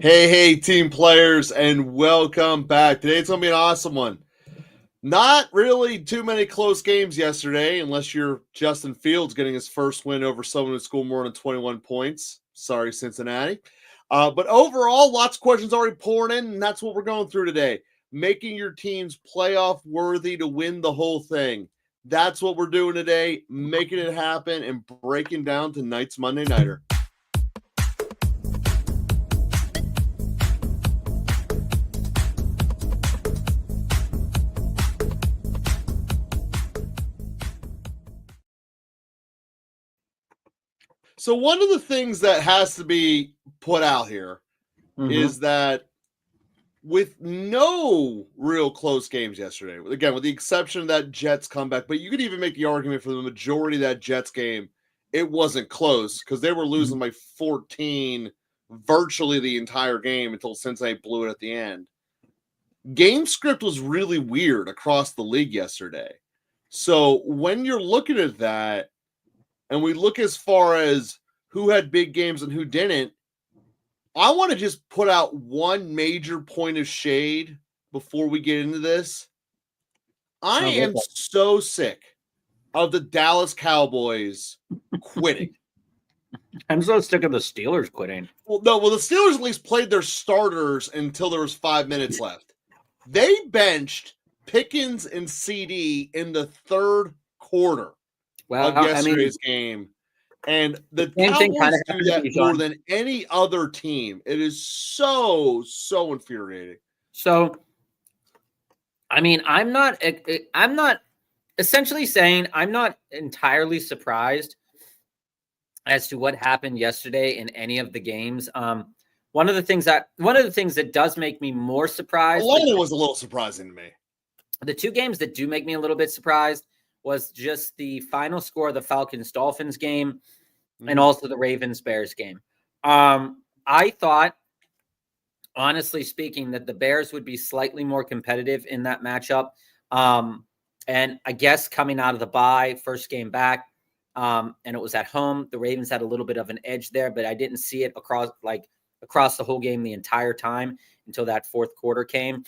Hey, team players, and welcome back. Today's going to be an awesome one. Not really too many close games yesterday, unless you're Justin Fields getting his first win over someone who scored more than 21 points. Sorry, Cincinnati. But overall, lots of questions already pouring in, and that's what we're going through today. Making your teams playoff worthy to win the whole thing. That's what we're doing today, making it happen and breaking down tonight's Monday Nighter. So one of the things that has to be put out here is that with no real close games yesterday, again, with the exception of that Jets comeback, but you could even make the argument for the majority of that Jets game, it wasn't close because they were losing by 14 virtually the entire game until Cincinnati blew it at the end. Game script was really weird across the league yesterday. So when you're looking at that, and we look as far as who had big games and who didn't, I want to just put out one major point of shade before we get into this. I am so sick of the Dallas Cowboys quitting. I'm so sick of the Steelers quitting. Well, the Steelers at least played their starters until there was 5 minutes left. They benched Pickens and CD in the third quarter of yesterday's game. And the Cowboys do that more than any other team. It is so infuriating. So, I'm not essentially saying I'm not entirely surprised as to what happened yesterday in any of the games. One of the things that does make me more surprised. Atlanta was a little surprising to me. The two games that do make me a little bit surprised was just the final score of the Falcons-Dolphins game and also the Ravens-Bears game. I thought, honestly speaking, that the Bears would be slightly more competitive in that matchup. And I guess coming out of the bye, first game back, and it was at home, the Ravens had a little bit of an edge there, but I didn't see it across the whole game the entire time until that fourth quarter came.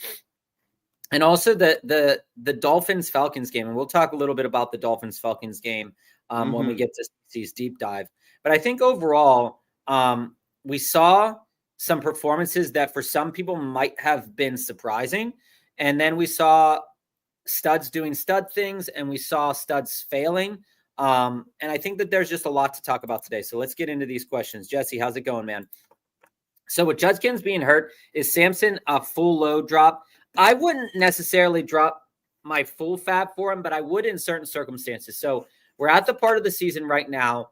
And also the Dolphins-Falcons game, and we'll talk a little bit about the Dolphins-Falcons game when we get to CC's deep dive. But I think overall, we saw some performances that for some people might have been surprising. And then we saw studs doing stud things, and we saw studs failing. And I think that there's just a lot to talk about today. So let's get into these questions. Jesse, how's it going, man? So with Judkins being hurt, is Samson a full load drop? I wouldn't necessarily drop my full fab for him, but I would in certain circumstances. So we're at the part of the season right now,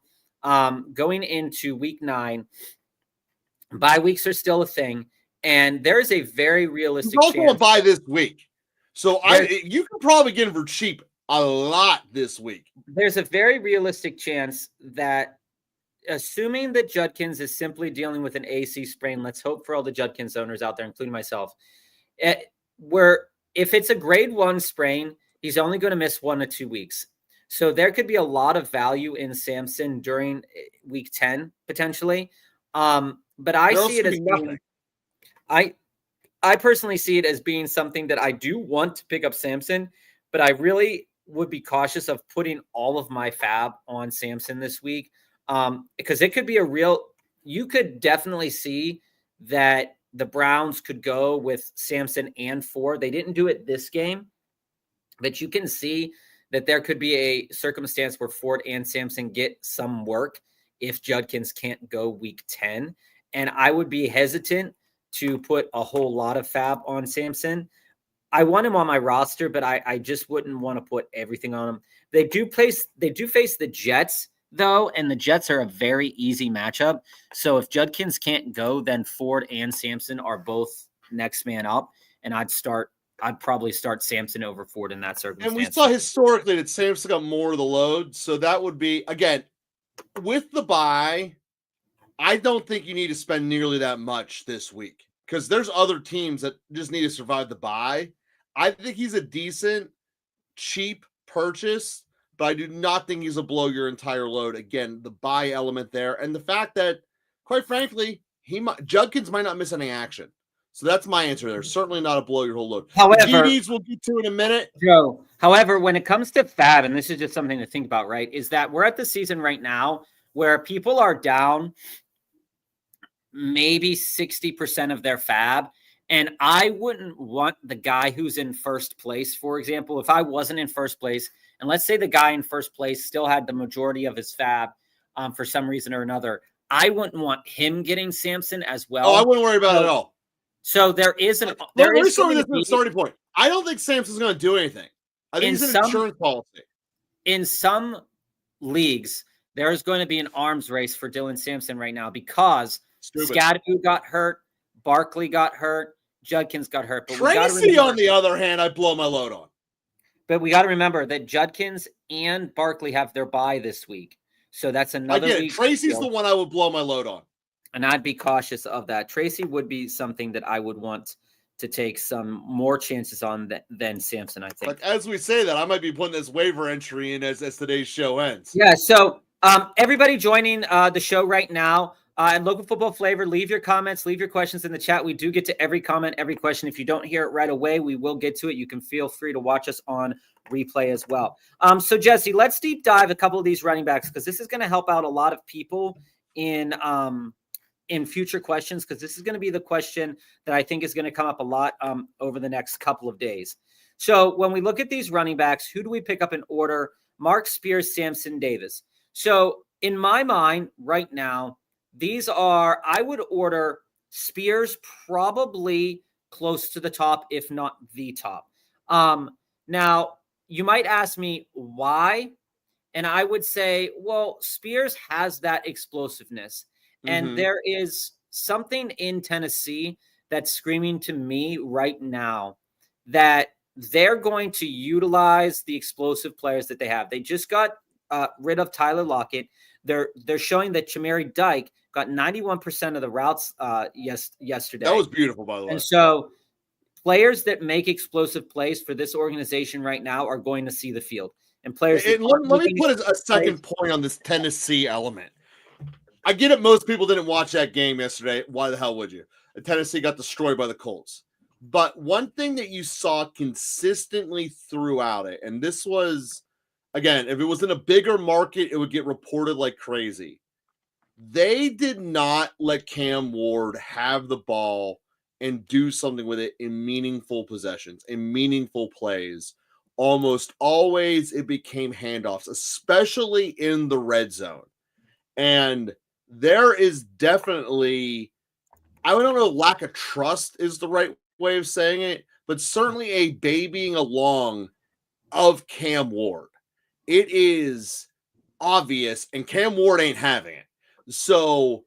going into week 9. Bye weeks are still a thing, and there is a very realistic chance. Don't buy this week, so you can probably get him for cheap a lot this week. There's a very realistic chance that, assuming that Judkins is simply dealing with an AC sprain, let's hope for all the Judkins owners out there, including myself, where if it's a grade 1 sprain, he's only going to miss 1 to 2 weeks. So there could be a lot of value in Samson during week 10, potentially. But I see it as being, I personally see it as being something that I do want to pick up Samson, but I really would be cautious of putting all of my fab on Samson this week. Because it could be you could definitely see that the Browns could go with Samson and Ford. They didn't do it this game, but you can see that there could be a circumstance where Ford and Samson get some work if Judkins can't go week 10. And I would be hesitant to put a whole lot of fab on Samson. I want him on my roster, but I just wouldn't want to put everything on him. They do face the Jets, though, and the Jets are a very easy matchup. So if Judkins can't go, then Ford and Samson are both next man up, and I'd probably start Samson over Ford in that circumstance. And we saw historically that Samson got more of the load, so that would be, again, with the bye, I don't think you need to spend nearly that much this week because there's other teams that just need to survive the bye. I think he's a decent, cheap purchase, but I do not think he's a blow your entire load. Again, the buy element there, and the fact that, quite frankly, Judkins might not miss any action. So that's my answer there. Certainly not a blow your whole load. However, GDs we'll get to in a minute. Joe, however, when it comes to fab, and this is just something to think about, right, is that we're at the season right now where people are down maybe 60% of their fab. And I wouldn't want the guy who's in first place, for example, if I wasn't in first place, and let's say the guy in first place still had the majority of his fab for some reason or another, I wouldn't want him getting Samson as well. Oh, I wouldn't worry about it at all. So there is an. Let me start with this starting point. I don't think Samson's going to do anything. I think it's an insurance policy. In some leagues, there is going to be an arms race for Dylan Sampson right now because Scadaboo got hurt, Barkley got hurt, Judkins got hurt. But Tracy, on the other hand, I blow my load on. But we got to remember that Judkins and Barkley have their bye this week. So that's another week. Tracy's the one I would blow my load on. And I'd be cautious of that. Tracy would be something that I would want to take some more chances on than Samson, I think. Like, as we say that, I might be putting this waiver entry in as today's show ends. Yeah, so everybody joining the show right now, and Local Football Flavor, leave your comments, leave your questions in the chat. We do get to every comment, every question. If you don't hear it right away, we will get to it. You can feel free to watch us on replay as well. So, Jesse, let's deep dive a couple of these running backs because this is going to help out a lot of people in future questions because this is going to be the question that I think is going to come up a lot over the next couple of days. So when we look at these running backs, who do we pick up in order? Mark, Spears, Samson, Davis. So in my mind right now, I would order Spears probably close to the top, if not the top. Now, you might ask me why, and I would say, well, Spears has that explosiveness. And there is something in Tennessee that's screaming to me right now that they're going to utilize the explosive players that they have. They just got rid of Tyler Lockett. They're showing that Chamari Dyke got 91% of the routes yesterday. That was beautiful, by the way. And so players that make explosive plays for this organization right now are going to see the field. And players. And let me put a second point on this Tennessee element. I get it. Most people didn't watch that game yesterday. Why the hell would you? Tennessee got destroyed by the Colts. But one thing that you saw consistently throughout it, and this was, again, if it was in a bigger market, it would get reported like crazy. They did not let Cam Ward have the ball and do something with it in meaningful possessions, in meaningful plays. Almost always it became handoffs, especially in the red zone. And there is definitely, I don't know, lack of trust is the right way of saying it, but certainly a babying along of Cam Ward. It is obvious, and Cam Ward ain't having it. So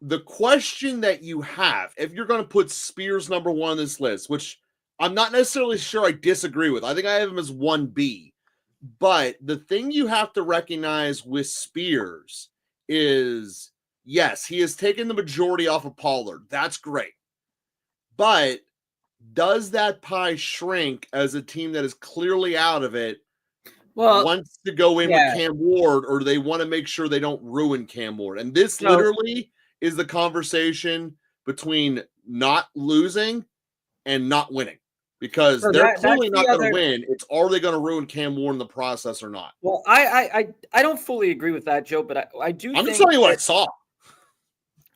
the question that you have, if you're going to put Spears number one on this list, which I'm not necessarily sure I disagree with. I think I have him as 1B. But the thing you have to recognize with Spears is, yes, he has taken the majority off of Pollard. That's great. But does that pie shrink as a team that is clearly out of it wants to go in with Cam Ward, or do they want to make sure they don't ruin Cam Ward? And this literally is the conversation between not losing and not winning. Because they're clearly not going to win. It's, are they going to ruin Cam Ward in the process or not? Well, I don't fully agree with that, Joe, but I do. I'm just telling you what I saw.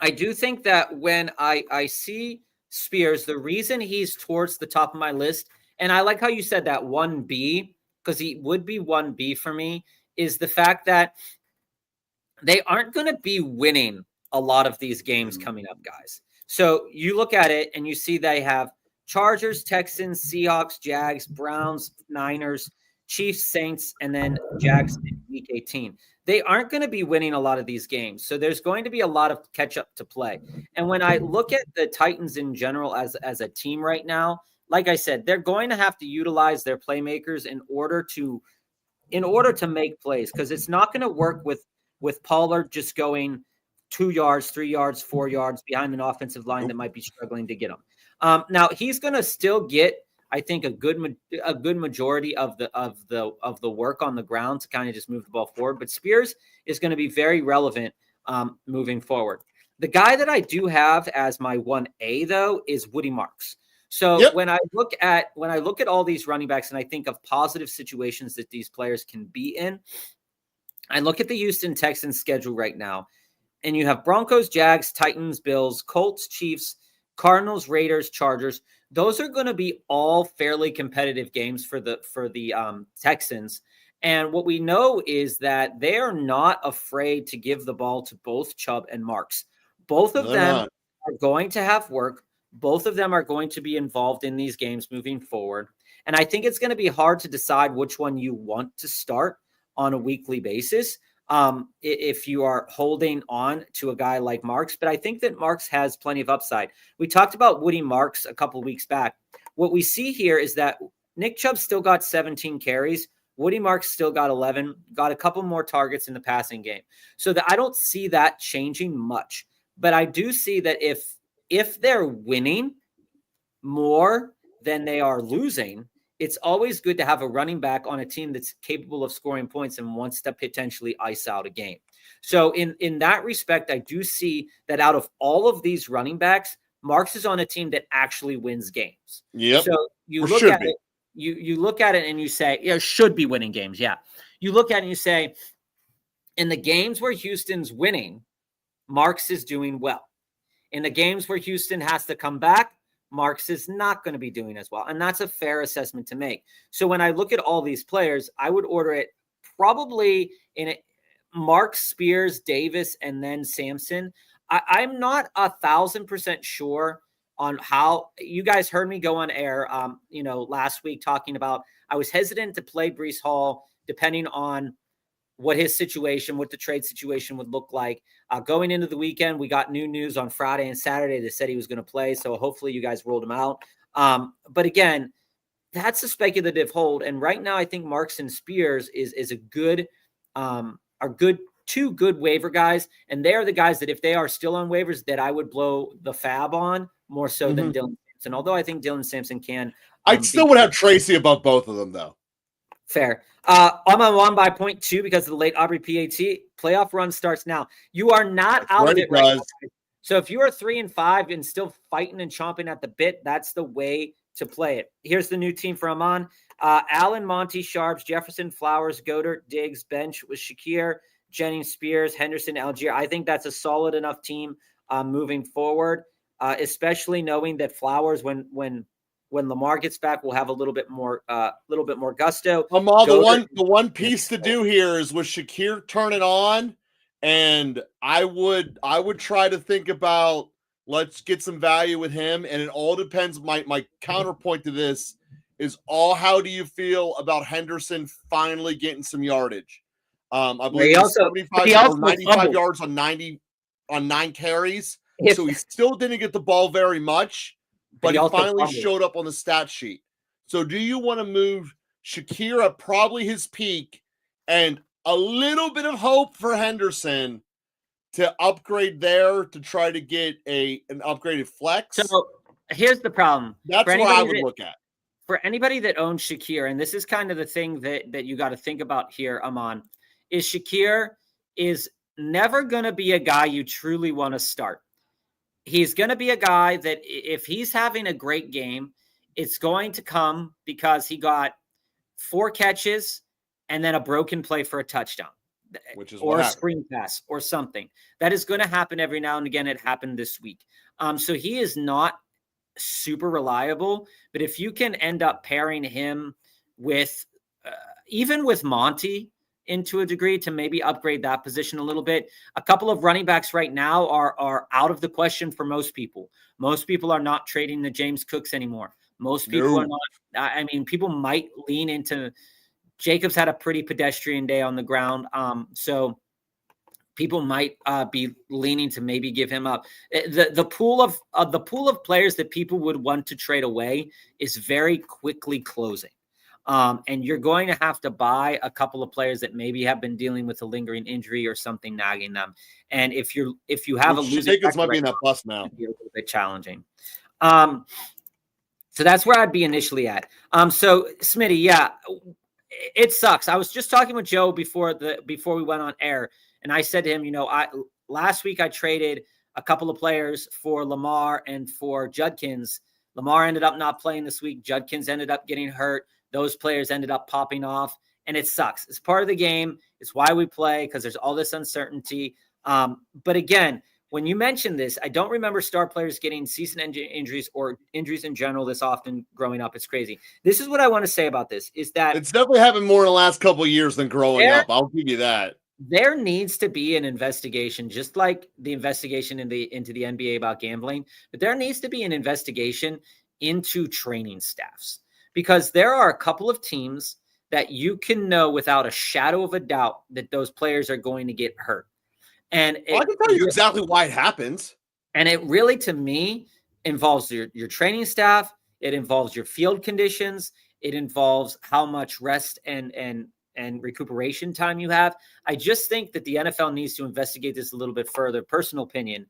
I do think that when I see Spears, the reason he's towards the top of my list, and I like how you said that 1B, because he would be 1B for me, is the fact that they aren't going to be winning a lot of these games coming up, guys. So you look at it and you see they have Chargers, Texans, Seahawks, Jags, Browns, Niners, Chiefs, Saints, and then Jags in week 18. They aren't going to be winning a lot of these games. So there's going to be a lot of catch up to play. And when I look at the Titans in general as a team right now, like I said, they're going to have to utilize their playmakers in order to make plays, because it's not going to work with Pollard just going 2 yards, 3 yards, 4 yards behind an offensive line that might be struggling to get him. Now he's going to still get, I think, a good majority of the work on the ground to kind of just move the ball forward. But Spears is going to be very relevant moving forward. The guy that I do have as my 1A though is Woody Marks. So when I look at all these running backs and I think of positive situations that these players can be in, I look at the Houston Texans schedule right now, and you have Broncos, Jags, Titans, Bills, Colts, Chiefs, Cardinals, Raiders, Chargers. Those are going to be all fairly competitive games for the Texans. And what we know is that they are not afraid to give the ball to both Chubb and Marks. Both of them are going to have work. Both of them are going to be involved in these games moving forward. And I think it's going to be hard to decide which one you want to start on a weekly basis if you are holding on to a guy like Marks. But I think that Marks has plenty of upside. We talked about Woody Marks a couple of weeks back. What we see here is that Nick Chubb still got 17 carries. Woody Marks still got 11, got a couple more targets in the passing game. So that I don't see that changing much. But I do see that if they're winning more than they are losing, it's always good to have a running back on a team that's capable of scoring points and wants to potentially ice out a game. So in that respect, I do see that out of all of these running backs, Marks is on a team that actually wins games. Yep. So you look at it, you look at it and you say, should be winning games. Yeah. You look at it and you say, in the games where Houston's winning, Marks is doing well. In the games where Houston has to come back, Marks is not going to be doing as well. And that's a fair assessment to make. So when I look at all these players, I would order it probably in Marks, Spears, Davis, and then Sampson. I'm not 1,000% sure on how you guys heard me go on air, last week talking about, I was hesitant to play Breece Hall depending on what his situation, what the trade situation would look like. Going into the weekend, we got new news on Friday and Saturday that said he was going to play. So hopefully you guys rolled him out. But again, that's a speculative hold. And right now I think Marks and Spears is a good, two good waiver guys. And they are the guys that if they are still on waivers that I would blow the fab on more so than Dylan Sampson. Although I think Dylan Sampson can. I still would have Tracy above both of them though. Fair. I'm on 1 by 0.2 because of the late Aubrey PAT. Playoff run starts now. You are not out of it right now. So if you are 3-5 and still fighting and chomping at the bit, that's the way to play it. Here's the new team for Amon. Allen, Monty, Sharps, Jefferson, Flowers, Goddard, Diggs, bench with Shakir, Jennings, Spears, Henderson, Algier. I think that's a solid enough team moving forward, especially knowing that Flowers, when Lamar gets back, we'll have a little bit more gusto. The one piece to do here is with Shakir turn it on, and I would try to think about let's get some value with him, and it all depends. My counterpoint to this is how do you feel about Henderson finally getting some yardage? I believe he's 75 or 95 yards on 9 carries, so he still didn't get the ball very much. But he finally showed up on the stat sheet. So do you want to move Shakir at probably his peak and a little bit of hope for Henderson to upgrade there to try to get an upgraded flex? So here's the problem. That's what I would look at. For anybody that owns Shakir, and this is kind of the thing that you got to think about here, Amon, is Shakir is never going to be a guy you truly want to start. He's going to be a guy that if he's having a great game, it's going to come because he got 4 catches and then a broken play for a touchdown, which is or a screen pass or something. That is going to happen every now and again. It happened this week. So he is not super reliable, but if you can end up pairing him with even with Monty into a degree to maybe upgrade that position a little bit. A couple of running backs right now are out of the question for most people. Most people are not trading the James Cooks anymore. Most people are not. I mean, people might lean into Jacobs had a pretty pedestrian day on the ground. So people might be leaning to maybe give him up. The pool of players that people would want to trade away is very quickly closing. And you're going to have to buy a couple of players that maybe have been dealing with a lingering injury or something nagging them. And if you have a losing, Jacobs might be in that bus now. It'd be a little bit challenging. So that's where I'd be initially at. So Smitty, yeah, it sucks. I was just talking with Joe before we went on air, and I said to him, last week I traded a couple of players for Lamar and for Judkins. Lamar ended up not playing this week. Judkins ended up getting hurt. Those players ended up popping off, and it sucks. It's part of the game. It's why we play, because there's all this uncertainty. But again, when you mention this, I don't remember star players getting season-ending injuries or injuries in general this often growing up. It's crazy. This is what I want to say about this, is that it's definitely happened more in the last couple of years than growing up. I'll give you that. There needs to be an investigation, just like the investigation into the NBA about gambling, but there needs to be an investigation into training staffs, because there are a couple of teams that you can know without a shadow of a doubt that those players are going to get hurt. And I can tell you exactly why it happens. And it really, to me, involves your training staff. It involves your field conditions. It involves how much rest and recuperation time you have. I just think that the NFL needs to investigate this a little bit further. Personal opinion,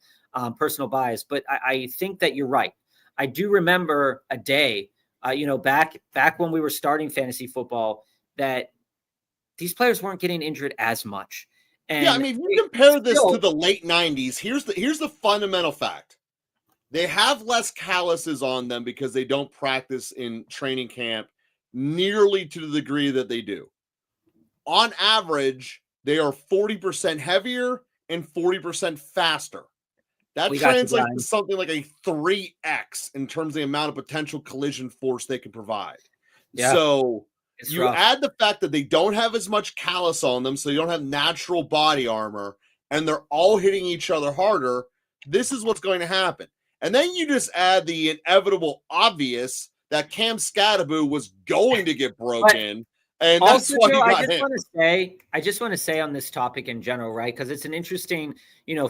personal bias, but I think that you're right. I do remember a day, back when we were starting fantasy football, that these players weren't getting injured as much. And yeah, I mean, if you compare this to the late 90s, here's the fundamental fact. They have less calluses on them because they don't practice in training camp nearly to the degree that they do. On average, they are 40% heavier and 40% faster. That translates to something like a 3x in terms of the amount of potential collision force they can provide. Yeah. So you add the fact that they don't have as much callus on them, so you don't have natural body armor, and they're all hitting each other harder. This is what's going to happen. And then you just add the inevitable obvious that Cam Scattaboo was going to get broken. And that's also, why he got I just want to say on this topic in general, right? Because it's an interesting,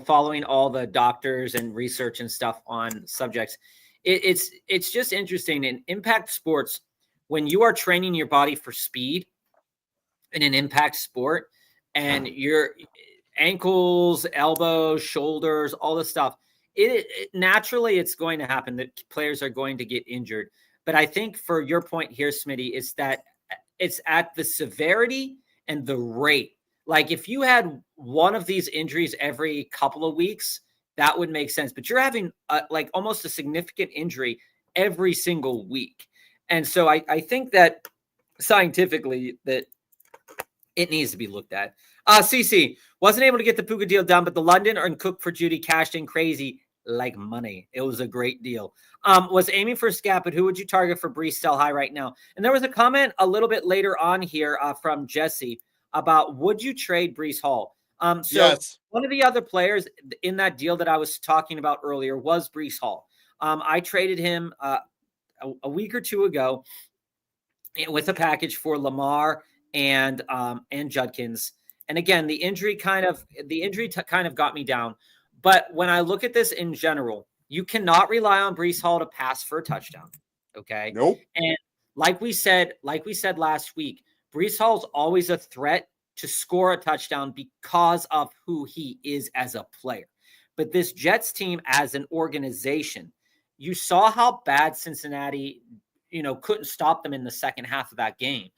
following all the doctors and research and stuff on subjects. It's just interesting in impact sports. When you are training your body for speed in an impact sport, and your ankles, elbows, shoulders, all this stuff, it naturally it's going to happen that players are going to get injured. But I think for your point here, Smitty, is that it's at the severity and the rate. Like if you had one of these injuries every couple of weeks, that would make sense. But you're having like almost a significant injury every single week. And so I think that scientifically that it needs to be looked at. CC wasn't able to get the Puka deal done, but the London and Cook for Judy cashed in crazy like money. It was a great deal. Was aiming for Scat, but who would you target for Brees sell high right now? And there was a comment a little bit later on here from Jesse about would you trade Brees Hall? Yes. One of the other players in that deal that I was talking about earlier was Brees Hall. I traded him a week or two ago with a package for Lamar and Judkins. And again, the injury kind of got me down. But when I look at this in general, you cannot rely on Brees Hall to pass for a touchdown. Okay. Nope. And like we said last week, Brees Hall's always a threat to score a touchdown because of who he is as a player. But this Jets team as an organization, you saw how bad Cincinnati, couldn't stop them in the second half of that game.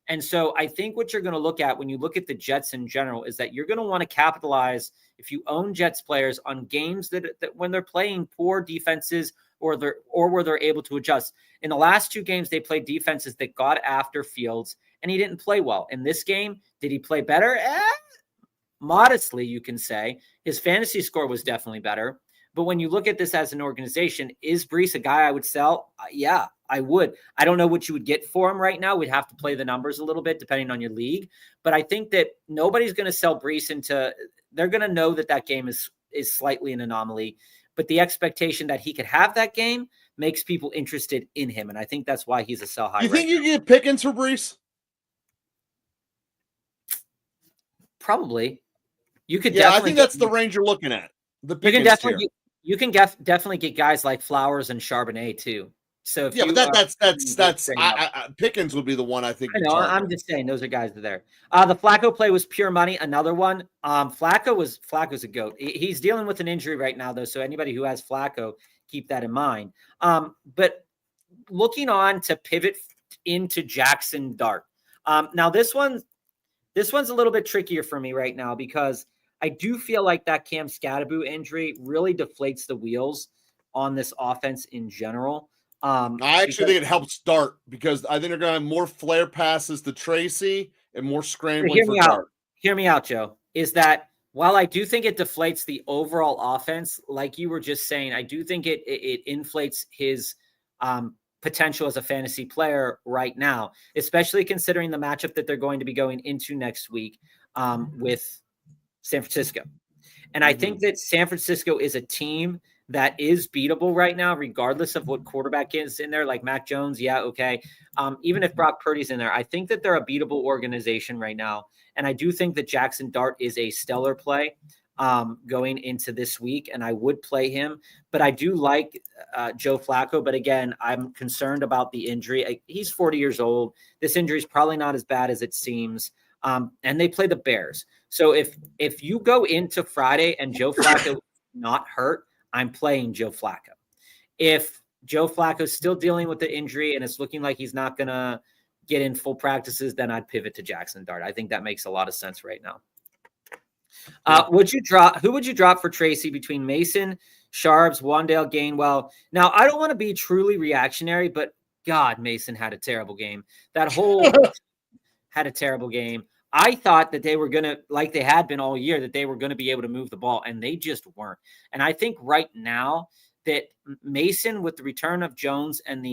And so I think what you're going to look at when you look at the Jets in general is that you're going to want to capitalize, if you own Jets players, on games that when they're playing poor defenses or where they're able to adjust. In the last two games, they played defenses that got after Fields, and he didn't play well. In this game, did he play better? Modestly, you can say. His fantasy score was definitely better. But when you look at this as an organization, is Brees a guy I would sell? Yeah, I would. I don't know what you would get for him right now. We'd have to play the numbers a little bit depending on your league. But I think that nobody's going to sell Brees into – they're going to know that game is slightly an anomaly. But the expectation that he could have that game makes people interested in him. And I think that's why he's a sell high. You think you get Pickens for Brees? Probably. You could. Yeah, I think that's the range you're looking at. The Pickens tier. You can definitely get guys like Flowers and Charbonnet too. So if that's Pickens would be the one I think. I know. I'm just saying those are guys that are there. The Flacco play was pure money. Another one. Flacco's a goat. He's dealing with an injury right now though. So anybody who has Flacco, keep that in mind. But looking on to pivot into Jackson Dart. Now this one's a little bit trickier for me right now because I do feel like that Cam Scatterbo injury really deflates the wheels on this offense in general. I actually think it helps Dart because I think they're going to have more flare passes to Tracy and more scrambling for Dart. Hear me out, Joe. Is that while I do think it deflates the overall offense, like you were just saying, I do think it inflates his potential as a fantasy player right now, especially considering the matchup that they're going to be going into next week with San Francisco. And I think that San Francisco is a team that is beatable right now, regardless of what quarterback is in there, like Mac Jones. Yeah, okay. Even if Brock Purdy's in there, I think that they're a beatable organization right now. And I do think that Jackson Dart is a stellar play going into this week, and I would play him. But I do like Joe Flacco. But again, I'm concerned about the injury. He's 40 years old. This injury is probably not as bad as it seems. And they play the Bears. So if you go into Friday and Joe Flacco is not hurt, I'm playing Joe Flacco. If Joe Flacco is still dealing with the injury and it's looking like he's not going to get in full practices, then I'd pivot to Jackson Dart. I think that makes a lot of sense right now. Who would you drop for Tracy between Mason, Sharps, Wandale, Gainwell? Now, I don't want to be truly reactionary, but God, Mason had a terrible game. That whole had a terrible game. I thought that they were going to, like they had been all year, that they were going to be able to move the ball, and they just weren't. And I think right now that Mason, with the return of Jones and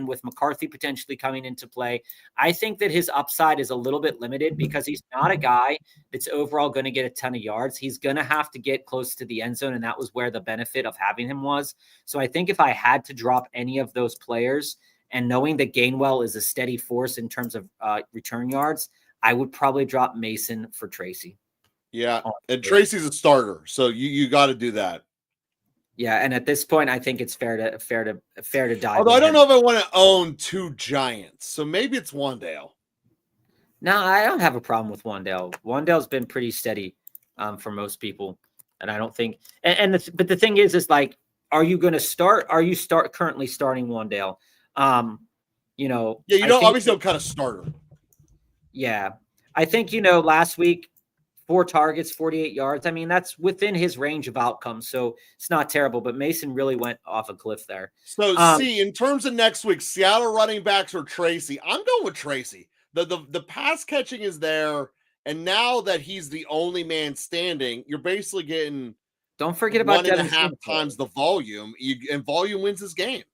with McCarthy potentially coming into play, I think that his upside is a little bit limited because he's not a guy that's overall going to get a ton of yards. He's going to have to get close to the end zone, and that was where the benefit of having him was. So I think if I had to drop any of those players, and knowing that Gainwell is a steady force in terms of return yards, I would probably drop Mason for Tracy. Yeah, and Tracy's a starter, so you got to do that. Yeah, and at this point, I think it's fair to dive. Although I don't know if I want to own two giants, so maybe it's Wandale. No, I don't have a problem with Wandale. Wandale's been pretty steady for most people, and I don't think. But the thing is like, are you going to start? Are you currently starting Wandale? Yeah, you don't obviously don't kind of starter. Yeah, I think last week, 4 targets, 48 yards. I mean, that's within his range of outcomes, so it's not terrible. But Mason really went off a cliff there. So, in terms of next week, Seattle running backs or Tracy, I'm going with Tracy. The pass catching is there, and now that he's the only man standing, you're basically getting. Don't forget about 1.5 times the volume, and volume wins this game.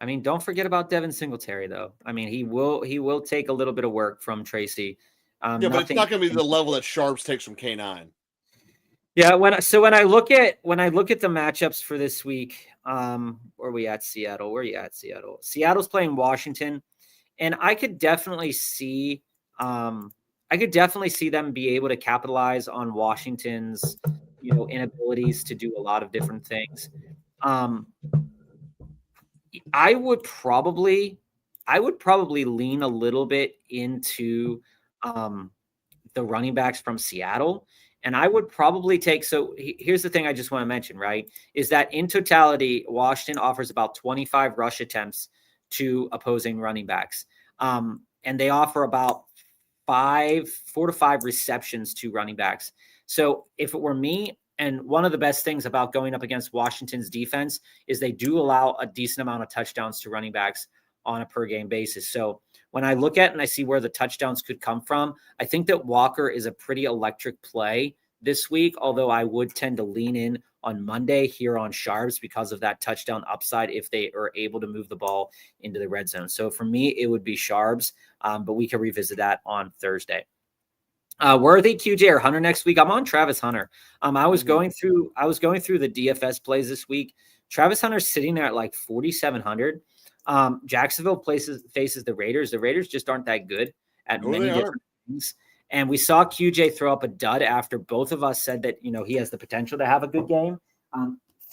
I mean, don't forget about Devin Singletary, though. I mean, he will take a little bit of work from Tracy. But it's not going to be the level that Sharps takes from K9. Yeah. When I look at the matchups for this week, where are we at Seattle? Where are you at Seattle? Seattle's playing Washington, and I could definitely see them be able to capitalize on Washington's inabilities to do a lot of different things. I would probably lean a little bit into the running backs from Seattle. And I would probably take, so here's the thing I just want to mention, right, is that in totality, Washington offers about 25 rush attempts to opposing running backs. And they offer about 4 to 5 receptions to running backs. So if it were me, and one of the best things about going up against Washington's defense is they do allow a decent amount of touchdowns to running backs on a per game basis. So when I look at and I see where the touchdowns could come from, I think that Walker is a pretty electric play this week, although I would tend to lean in on Monday here on Sharps because of that touchdown upside if they are able to move the ball into the red zone. So for me, it would be Sharps, but we can revisit that on Thursday. Worthy, QJ, or Hunter next week? I'm on Travis Hunter. I was going through the DFS plays this week. Travis Hunter's sitting there at like 4,700. Jacksonville faces the Raiders. The Raiders just aren't that good at many different things. And we saw QJ throw up a dud after both of us said that he has the potential to have a good game.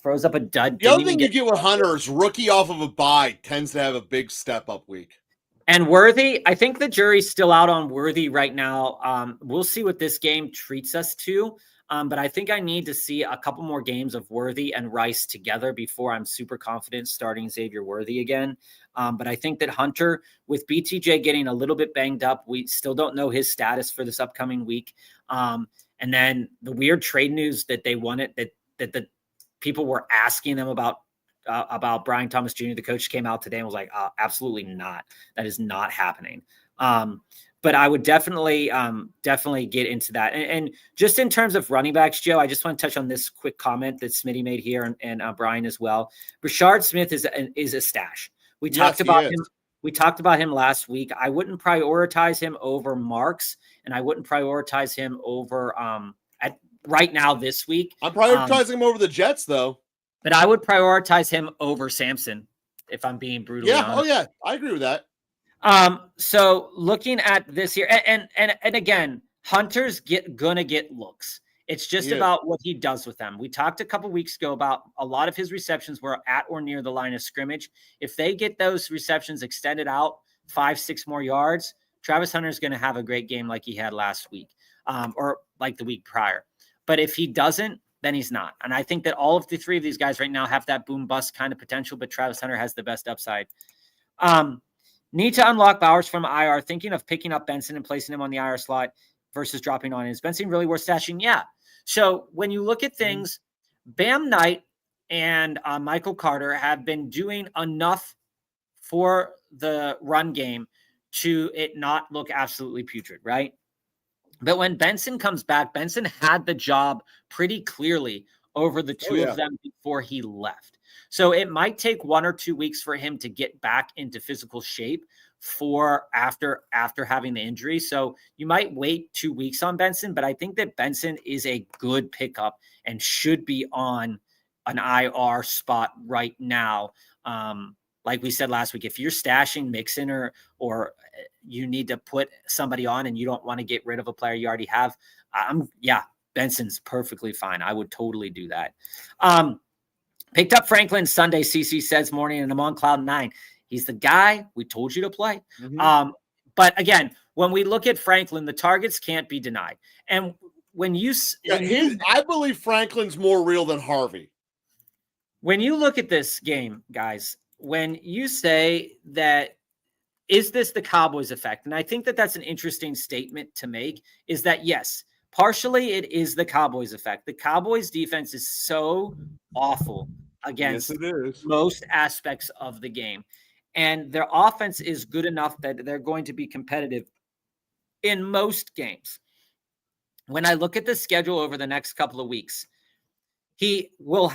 Throws up a dud. The other thing you get with Hunter is rookie off of a bye tends to have a big step up week. And Worthy, I think the jury's still out on Worthy right now. We'll see what this game treats us to. But I think I need to see a couple more games of Worthy and Rice together before I'm super confident starting Xavier Worthy again. But I think that Hunter, with BTJ getting a little bit banged up, we still don't know his status for this upcoming week. And And then the weird trade news that they wanted, that the people were asking them about Brian Thomas Jr., the coach, came out today and was like, absolutely not. That is not happening. But I would definitely get into that. And just in terms of running backs, Joe, I just want to touch on this quick comment that Smitty made here, and Brian as well. Rashard Smith is a stash. We talked about him. We talked about him last week. I wouldn't prioritize him over Marks, and I wouldn't prioritize him over at right now this week. I'm prioritizing him over the Jets, though. But I would prioritize him over Samson, if I'm being brutally honest. Oh yeah, I agree with that. So looking at this here, and again, Hunter's gonna get looks. It's just about what he does with them. We talked a couple weeks ago about a lot of his receptions were at or near the line of scrimmage. If they get those receptions extended out 5-6 more yards, Travis Hunter is going to have a great game like he had last week, or like the week prior. But if he doesn't, then he's not. And I think that all of the three of these guys right now have that boom bust kind of potential, but Travis Hunter has the best upside. Need to unlock Bowers from IR, thinking of picking up Benson and placing him on the IR slot versus dropping on. Is Benson really worth stashing? Yeah. So when you look at things, Bam Knight and Michael Carter have been doing enough for the run game to it not look absolutely putrid, right? But when Benson comes back, Benson had the job pretty clearly over the two of them before he left. So it might take 1 or 2 weeks for him to get back into physical shape for after having the injury. So you might wait 2 weeks on Benson, but I think that Benson is a good pickup and should be on an IR spot right now. Like we said last week, if you're stashing Mixon or you need to put somebody on and you don't want to get rid of a player you already have, Benson's perfectly fine. I would totally do that. Picked up Franklin Sunday, CC says morning, and I'm on cloud 9. He's the guy we told you to play. Mm-hmm. But again, when we look at Franklin, the targets can't be denied. And I believe Franklin's more real than Harvey. When you look at this game, guys, when you say that, is this the Cowboys effect? And I think that that's an interesting statement to make, is that yes, partially it is the Cowboys effect. The Cowboys defense is so awful against most aspects of the game. And their offense is good enough that they're going to be competitive in most games. When I look at the schedule over the next couple of weeks, he will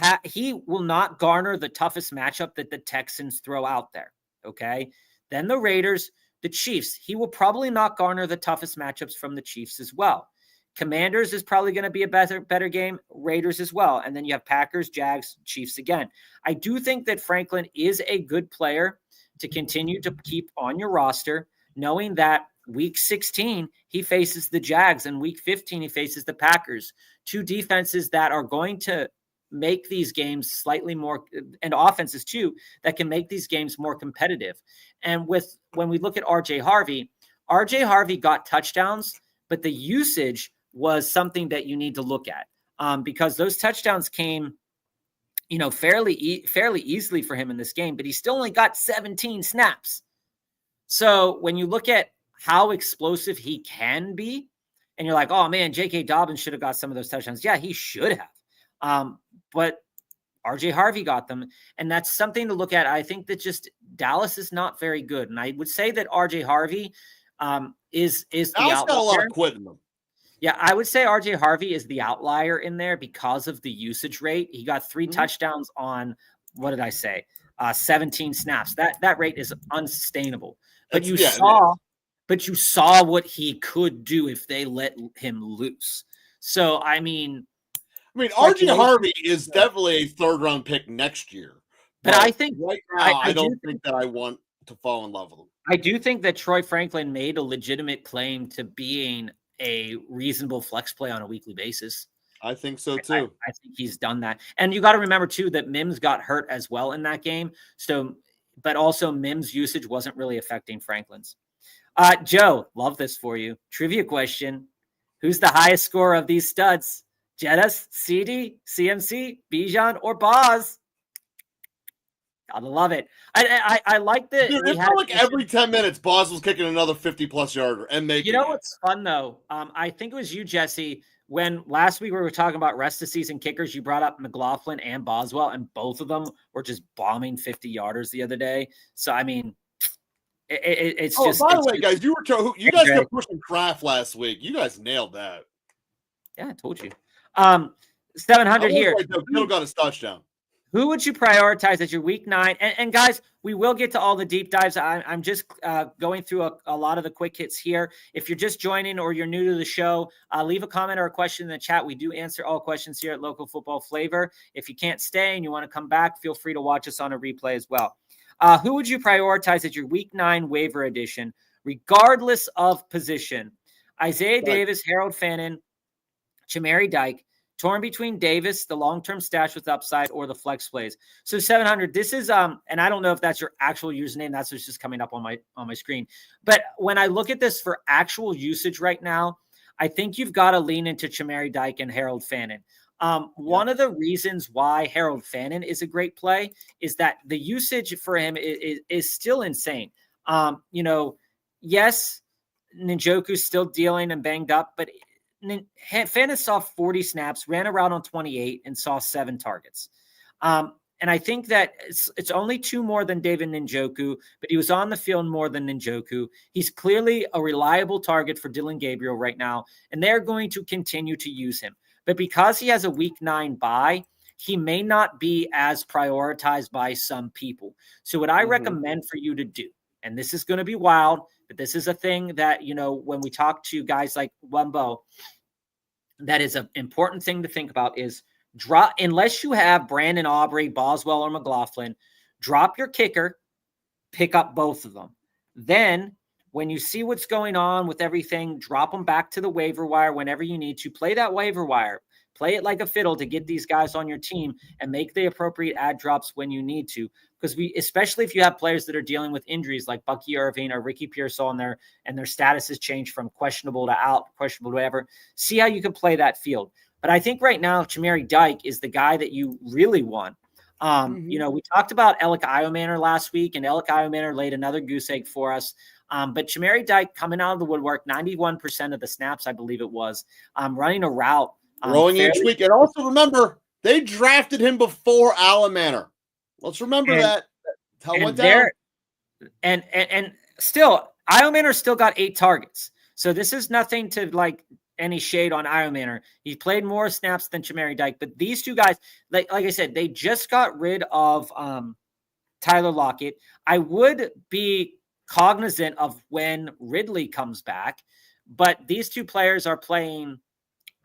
not garner the toughest matchup that the Texans throw out there. Okay. Then the Raiders, the Chiefs, he will probably not garner the toughest matchups from the Chiefs as well. Commanders is probably going to be a better game. Raiders as well. And then you have Packers, Jags, Chiefs again. I do think that Franklin is a good player to continue to keep on your roster, knowing that week 16, he faces the Jags, and week 15, he faces the Packers. Two defenses that are going to make these games slightly more, and offenses too, that can make these games more competitive. And when we look at RJ Harvey got touchdowns, but the usage was something that you need to look at because those touchdowns came, fairly easily for him in this game, but he still only got 17 snaps. So when you look at how explosive he can be, and you're like, oh man, J.K. Dobbins should have got some of those touchdowns. Yeah, he should have. But RJ Harvey got them, and that's something to look at. I think that just Dallas is not very good, and I would say that RJ Harvey is the outlier. Got a lot of quitting them. Yeah, I would say RJ Harvey is the outlier in there because of the usage rate. He got 3 touchdowns on, what did I say? 17 snaps. That rate is unsustainable. But you saw what he could do if they let him loose. So I mean, RJ Harvey is definitely a 3rd-round pick next year. But I think right now, I don't think that I want to fall in love with him. I do think that Troy Franklin made a legitimate claim to being a reasonable flex play on a weekly basis. I think so too. I think he's done that. And you got to remember too that Mims got hurt as well in that game. So, but also Mims' usage wasn't really affecting Franklin's. Joe, love this for you. Trivia question. Who's the highest scorer of these studs? Jettis, CD, CMC, Bijan, or Boz? Gotta love it. I like that. Dude, it felt like every 10 minutes, Boz was kicking another 50-plus yarder and making. You know what's fun though? I think it was you, Jesse. when last week we were talking about rest of season kickers, you brought up McLaughlin and Boswell, and both of them were just bombing 50-yarders the other day. So, I mean, it's just. By the way, guys, you guys kept pushing Kraft last week. You guys nailed that. Yeah, I told you. 700 here. Kittle got his touchdown. Who would you prioritize as your week 9? And guys, we will get to all the deep dives. I'm just going through a lot of the quick hits here. If you're just joining or you're new to the show, leave a comment or a question in the chat. We do answer all questions here at Local Football Flavor. If you can't stay and you want to come back, feel free to watch us on a replay as well. Who would you prioritize as your week 9 waiver edition, regardless of position? Isaiah Davis, Harold Fannin, Chamari Dyke, torn between Davis, the long-term stash with upside, or the flex plays. So 700, this is, and I don't know if that's your actual username. That's what's just coming up on my screen. But when I look at this for actual usage right now, I think you've got to lean into Chamari Dyke and Harold Fannin. One of the reasons why Harold Fannin is a great play is that the usage for him is still insane. Yes, Njoku's still dealing and banged up, but Fannin saw 40 snaps, ran around on 28, and saw 7 targets. And I think that it's only 2 more than David Njoku, but he was on the field more than Njoku. He's clearly a reliable target for Dylan Gabriel right now, and they're going to continue to use him. But because he has a week 9 bye, he may not be as prioritized by some people. So what I recommend for you to do, and this is going to be wild, but this is a thing that, when we talk to guys like Wumbo, that is an important thing to think about is drop, unless you have Brandon Aubrey, Boswell, or McLaughlin, drop your kicker, pick up both of them. Then when you see what's going on with everything, drop them back to the waiver wire whenever you need to. Play that waiver wire. Play it like a fiddle to get these guys on your team and make the appropriate ad drops when you need to. Because especially if you have players that are dealing with injuries like Bucky Irving or Ricky Pearsall and their status has changed from questionable to out, questionable to whatever, see how you can play that field. But I think right now, Chamari Dyke is the guy that you really want. We talked about Alec Iomanor last week, and Alec Iomanor laid another goose egg for us. But Chamari Dyke coming out of the woodwork, 91% of the snaps, I believe it was, running a route. Throwing each week. And also remember, they drafted him before Iomanor. Let's remember that. That's how it went down. And still, Iomanor still got 8 targets. So this is nothing to like any shade on Iomanor. He played more snaps than Chamari Dyke. But these two guys, like I said, they just got rid of Tyler Lockett. I would be cognizant of when Ridley comes back. But these two players are playing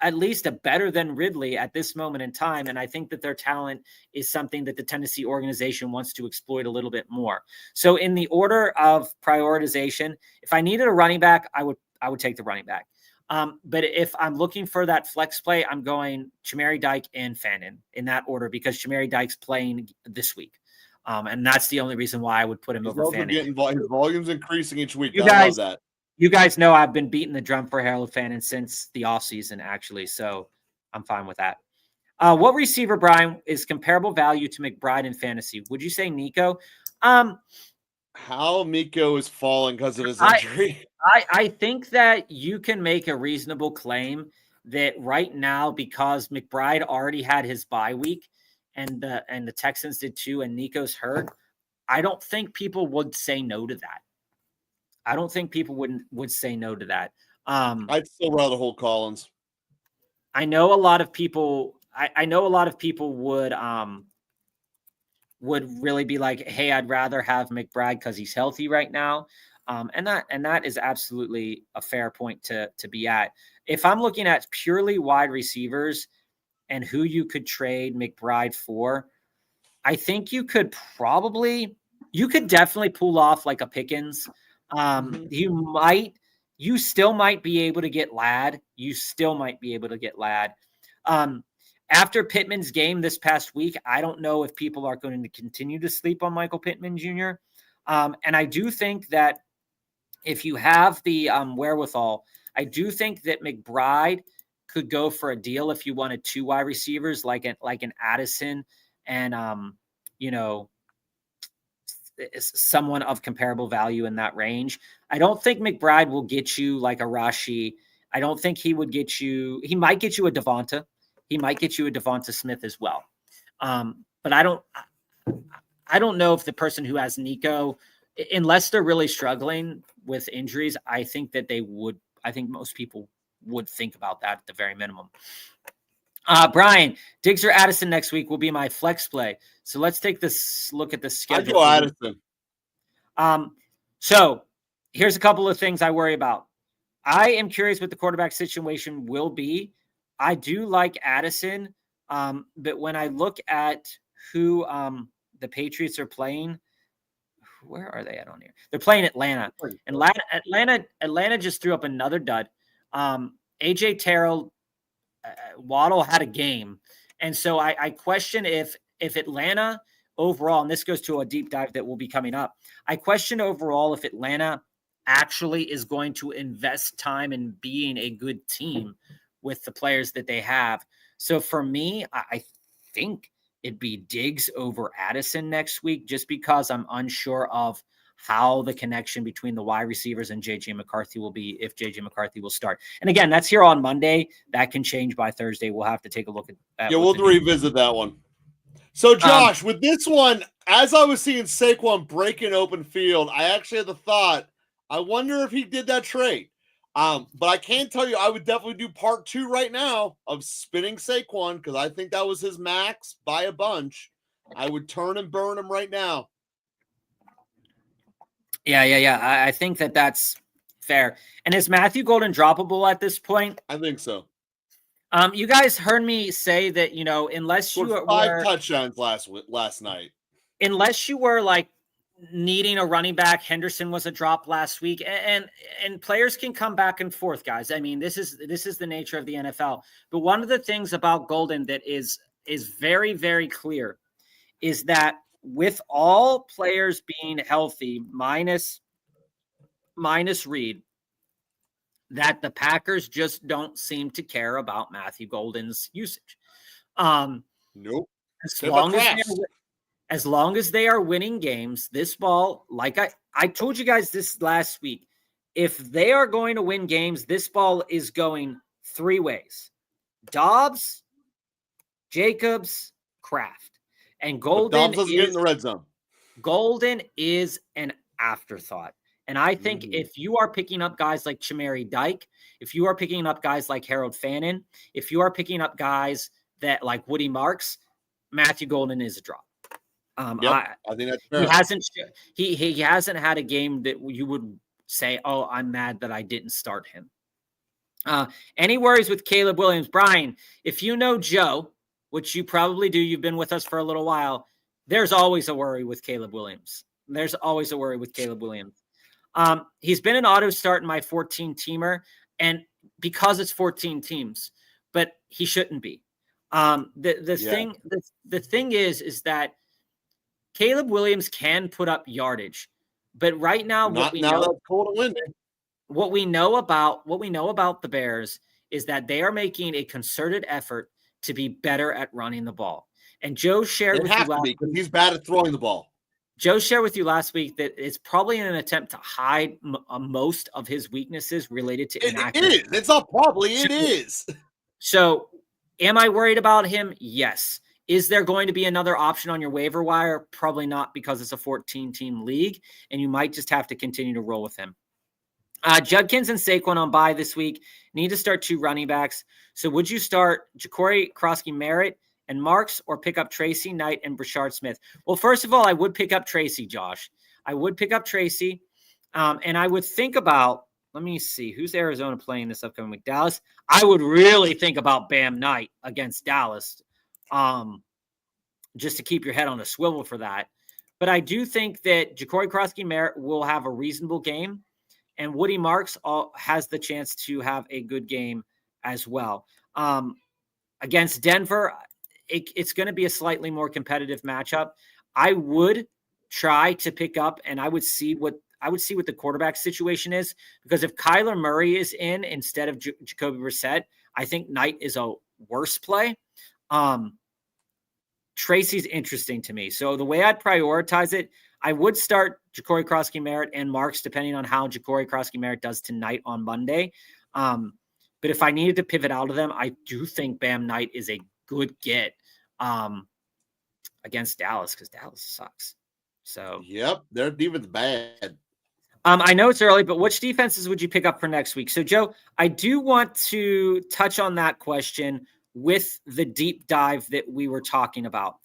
at least a better than Ridley at this moment in time. And I think that their talent is something that the Tennessee organization wants to exploit a little bit more. So in the order of prioritization, if I needed a running back, I would take the running back. But if I'm looking for that flex play, I'm going Chamari Dyke and Fannin in that order because Chamari Dyke's playing this week. And that's the only reason why I would put him over Fannin. His volume's increasing each week. I love that. You guys know I've been beating the drum for Harold Fannin since the offseason, actually, so I'm fine with that. What receiver, Brian, is comparable value to McBride in fantasy? Would you say Nico? How Nico is falling because of his injury? I think that you can make a reasonable claim that right now, because McBride already had his bye week and the Texans did too, and Nico's hurt, I don't think people would say no to that. I don't think people would say no to that. I'd still rather hold Collins. I know a lot of people. I know a lot of people would really be like, "Hey, I'd rather have McBride because he's healthy right now," and that is absolutely a fair point to be at. If I'm looking at purely wide receivers and who you could trade McBride for, I think you could definitely pull off like a Pickens. You still might be able to get Ladd. After Pittman's game this past week, I don't know if people are going to continue to sleep on Michael Pittman Jr. And I do think that if you have the wherewithal, I do think that McBride could go for a deal if you wanted 2 wide receivers like an Addison and someone of comparable value in that range. I don't think McBride will get you like a Rashi I don't think he would get you. He might get you a Devonta. He might get you a Devonta Smith as well. But I don't know if the person who has Nico, unless they're really struggling with injuries, I think most people would think about that at the very minimum. Brian, Diggs or Addison next week will be my flex play. So let's take this look at the schedule. I'd go Addison. So here's a couple of things I worry about. I am curious what the quarterback situation will be. I do like Addison, but when I look at who the Patriots are playing, where are they at on here? They're playing Atlanta. And Atlanta just threw up another dud. AJ Terrell, Waddle had a game. And so I question if Atlanta overall, and this goes to a deep dive that will be coming up, I question overall if Atlanta actually is going to invest time in being a good team with the players that they have. So for me, I think it'd be Diggs over Addison next week, just because I'm unsure of how the connection between the wide receivers and JJ McCarthy will be, if JJ McCarthy will start. And again, that's here on Monday. That can change by Thursday. We'll have to take a look at Yeah, we'll revisit that one. So, Josh, with this one, as I was seeing Saquon break an open field, I actually had the thought, I wonder if he did that trade. But I can tell you, I would definitely do part 2 right now of spinning Saquon, because I think that was his max by a bunch. I would turn and burn him right now. Yeah. I think that's fair. And is Matthew Golden droppable at this point? I think so. You guys heard me say that, unless you were 5 touchdowns last night, unless you were like needing a running back, Henderson was a drop last week, and players can come back and forth, guys. I mean, this is the nature of the NFL. But one of the things about Golden that is very, very clear is that with all players being healthy, minus Reed, that the Packers just don't seem to care about Matthew Golden's usage. Nope. As long as they are winning games, this ball, like I told you guys this last week, if they are going to win games, this ball is going 3 ways: Dobbs, Jacobs, Kraft. And Golden doesn't get in the red zone. Golden is an afterthought. And I think if you are picking up guys like Chamari Dyke, if you are picking up guys like Harold Fannin, if you are picking up guys that like Woody Marks, Matthew Golden is a drop. I think that's fair. He hasn't had a game that you would say, oh, I'm mad that I didn't start him. Any worries with Caleb Williams? Brian, if you know Joe, which you probably do, you've been with us for a little while, there's always a worry with Caleb Williams. He's been an auto start in my 14-teamer, and because it's 14 teams, but he shouldn't be. The thing is that Caleb Williams can put up yardage, but right now, what we know about the Bears is that they are making a concerted effort to be better at running the ball. And Joe shared with you last week, because he's bad at throwing the ball. Joe shared with you last week that it's probably in an attempt to hide most of his weaknesses related to inaccuracy. It is. It's not probably. It is. So, am I worried about him? Yes. Is there going to be another option on your waiver wire? Probably not, because it's a 14-team league, and you might just have to continue to roll with him. Judkins and Saquon on bye this week. Need to start 2 running backs. So would you start Ja'Cory Krosky-Merritt and Marks, or pick up Tracy Knight and Brashard Smith? Well, first of all, I would pick up Tracy, Josh. I would pick up Tracy. And I would think about, let me see, who's Arizona playing this upcoming week? Dallas? I would really think about Bam Knight against Dallas, just to keep your head on a swivel for that. But I do think that Ja'Cory Krosky-Merritt will have a reasonable game, and Woody Marks has the chance to have a good game as well. Against Denver, it's going to be a slightly more competitive matchup. I would try to pick up, and I would see what the quarterback situation is, because if Kyler Murray is in instead of Jacoby Brissett, I think Knight is a worse play. Tracy's interesting to me. So the way I'd prioritize it, I would start Ja'Cory Krosky-Merritt and Marks, depending on how Ja'Cory Krosky-Merritt does tonight on Monday. But if I needed to pivot out of them, I do think Bam Knight is a good get against Dallas because Dallas sucks. So yep, their defense bad. I know it's early, but which defenses would you pick up for next week? So, Joe, I do want to touch on that question with the deep dive that we were talking about,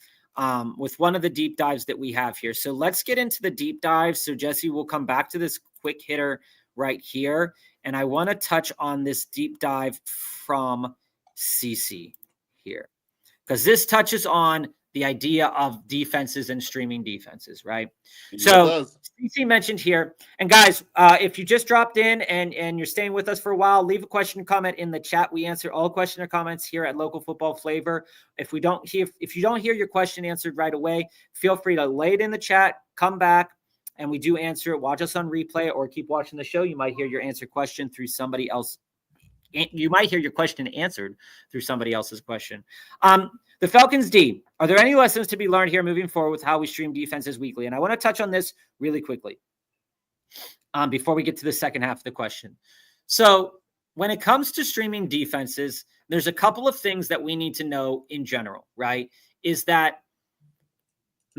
with one of the deep dives that we have here. So let's get into the deep dive. So, Jesse, we'll come back to this quick hitter right here. And I want to touch on this deep dive from CC here, because this touches on the idea of defenses and streaming defenses, right? So CC mentioned here, and guys, if you just dropped in and you're staying with us for a while, leave a question or comment in the chat. We answer all question or comments here at Local Football Flavor. If you don't hear your question answered right away, feel free to lay it in the chat, come back, and we do answer it. Watch us on replay or keep watching the show. You might hear your answer question through somebody else. You might hear your question answered through somebody else's question. The Falcons D, are there any lessons to be learned here moving forward with how we stream defenses weekly? And I want to touch on this really quickly before we get to the second half of the question. So when it comes to streaming defenses, there's a couple of things that we need to know in general, right? Is that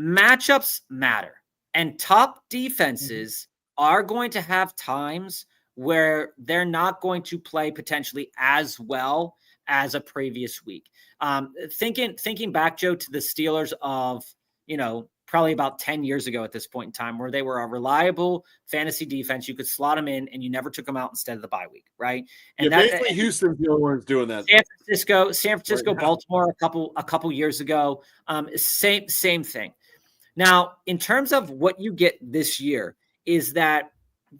matchups matter, and top defenses are going to have times where they're not going to play potentially as well as a previous week. Thinking back, Joe, to the Steelers of, probably about 10 years ago at this point in time, where they were a reliable fantasy defense. You could slot them in and you never took them out instead of the bye week, right? And basically Houston's the only ones doing that. San Francisco, right. Baltimore a couple years ago, same thing. Now, in terms of what you get this year, is that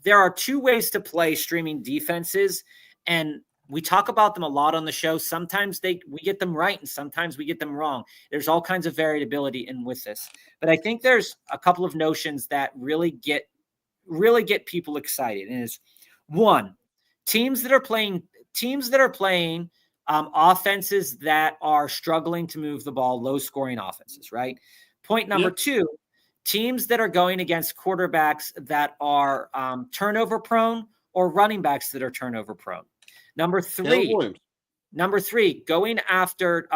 there are two ways to play streaming defenses, and we talk about them a lot on the show. Sometimes we get them right, and sometimes we get them wrong. There's all kinds of variability in with this, but I think there's a couple of notions that really get people excited. And it's one, teams that are playing offenses that are struggling to move the ball, low scoring offenses, right? Point number two, teams that are going against quarterbacks that are turnover prone or running backs that are turnover prone. Number three, going after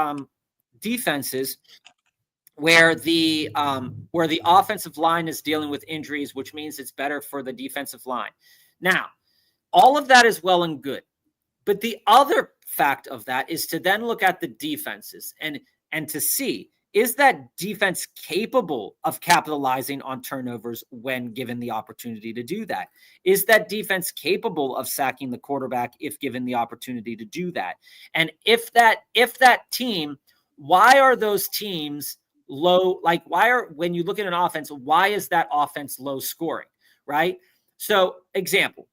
defenses where the offensive line is dealing with injuries, which means it's better for the defensive line. Now, all of that is well and good, but the other fact of that is to then look at the defenses and to see, is that defense capable of capitalizing on turnovers when given the opportunity to do that? Is that defense capable of sacking the quarterback if given the opportunity to do that? And if that team, why are those teams low? Like, when you look at an offense, why is that offense low scoring, right? So, example,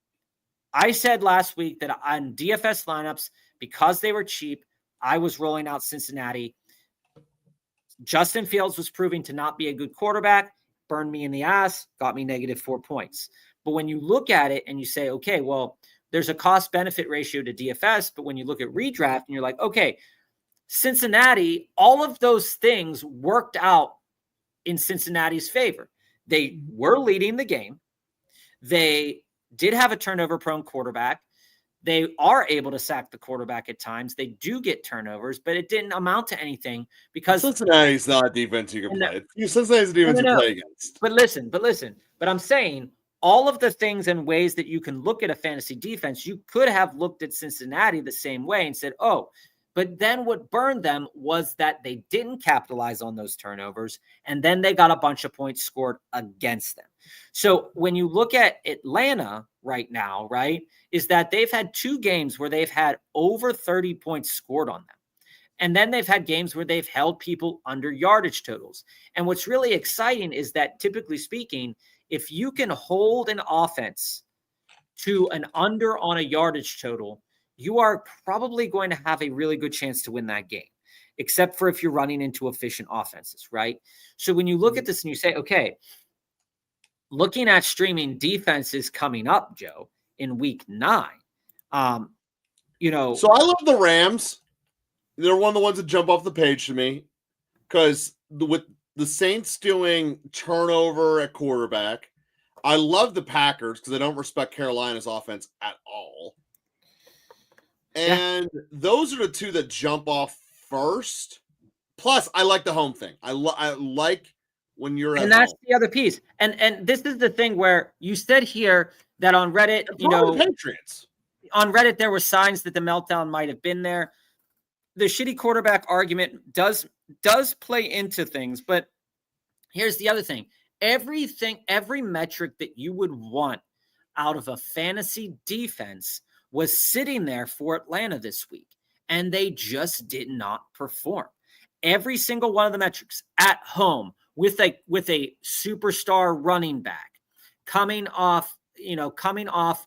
I said last week that on DFS lineups, because they were cheap, I was rolling out Cincinnati. Justin Fields was proving to not be a good quarterback, burned me in the ass, got me -4 points. But when you look at it and you say, okay, well, there's a cost-benefit ratio to DFS, but when you look at redraft and you're like, okay, Cincinnati, all of those things worked out in Cincinnati's favor. They were leading the game. They did have a turnover-prone quarterback. They are able to sack the quarterback at times. They do get turnovers, but it didn't amount to anything because Cincinnati's not a defense you can play. Cincinnati's a defense you play against. But listen. But I'm saying all of the things and ways that you can look at a fantasy defense, you could have looked at Cincinnati the same way and said, oh, but then what burned them was that they didn't capitalize on those turnovers, and then they got a bunch of points scored against them. So when you look at Atlanta right now, right, is that they've had 2 games where they've had over 30 points scored on them. And then they've had games where they've held people under yardage totals. And what's really exciting is that, typically speaking, if you can hold an offense to an under on a yardage total, you are probably going to have a really good chance to win that game, except for if you're running into efficient offenses, right? So when you look at this and you say, okay, looking at streaming defenses coming up, Joe, in week 9, So I love the Rams. They're one of the ones that jump off the page to me because with the Saints doing turnover at quarterback, I love the Packers because they don't respect Carolina's offense at all. And those are the two that jump off first. Plus, I like the home thing. I like when you're at home. And that's the other piece. And this is the thing where you said here that on Reddit, Patriots. On Reddit, there were signs that the meltdown might have been there. The shitty quarterback argument does play into things, but here's the other thing. Every metric that you would want out of a fantasy defense was sitting there for Atlanta this week, and they just did not perform. Every single one of the metrics at home with a superstar running back coming off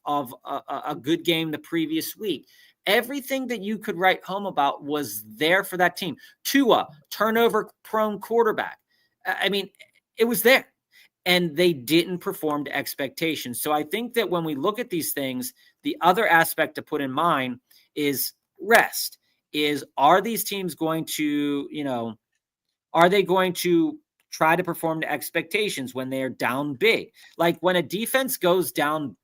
of a good game the previous week. Everything that you could write home about was there for that team. Tua, turnover-prone quarterback. I mean, it was there. And they didn't perform to expectations. So I think that when we look at these things, the other aspect to put in mind is rest. Are these teams going to, are they going to try to perform to expectations when they're down big? Like when an offense goes down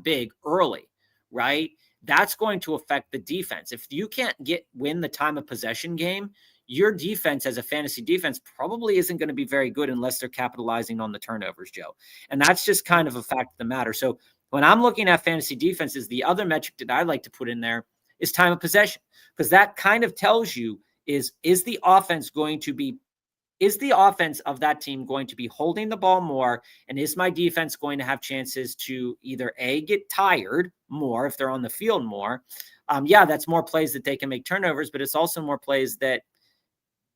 big early, right? That's going to affect the defense. If you can't win the time of possession game, your defense as a fantasy defense probably isn't going to be very good unless they're capitalizing on the turnovers, Joe. And that's just kind of a fact of the matter. So when I'm looking at fantasy defenses, the other metric that I like to put in there is time of possession, because that kind of tells you is the offense of that team going to be holding the ball more? And is my defense going to have chances to either get tired more if they're on the field more? That's more plays that they can make turnovers, but it's also more plays that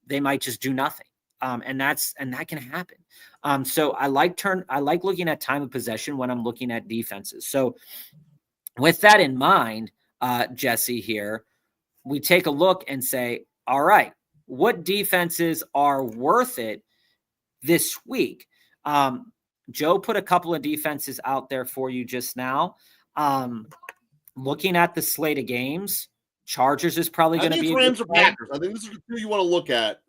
they might just do nothing. And that can happen. So I like looking at time of possession when I'm looking at defenses. So with that in mind, Jesse, here, we take a look and say, all right, what defenses are worth it this week? Joe put a couple of defenses out there for you just now. Looking at the slate of games, Chargers is probably going to be Rams or Packers. I think this is the two you want to look at.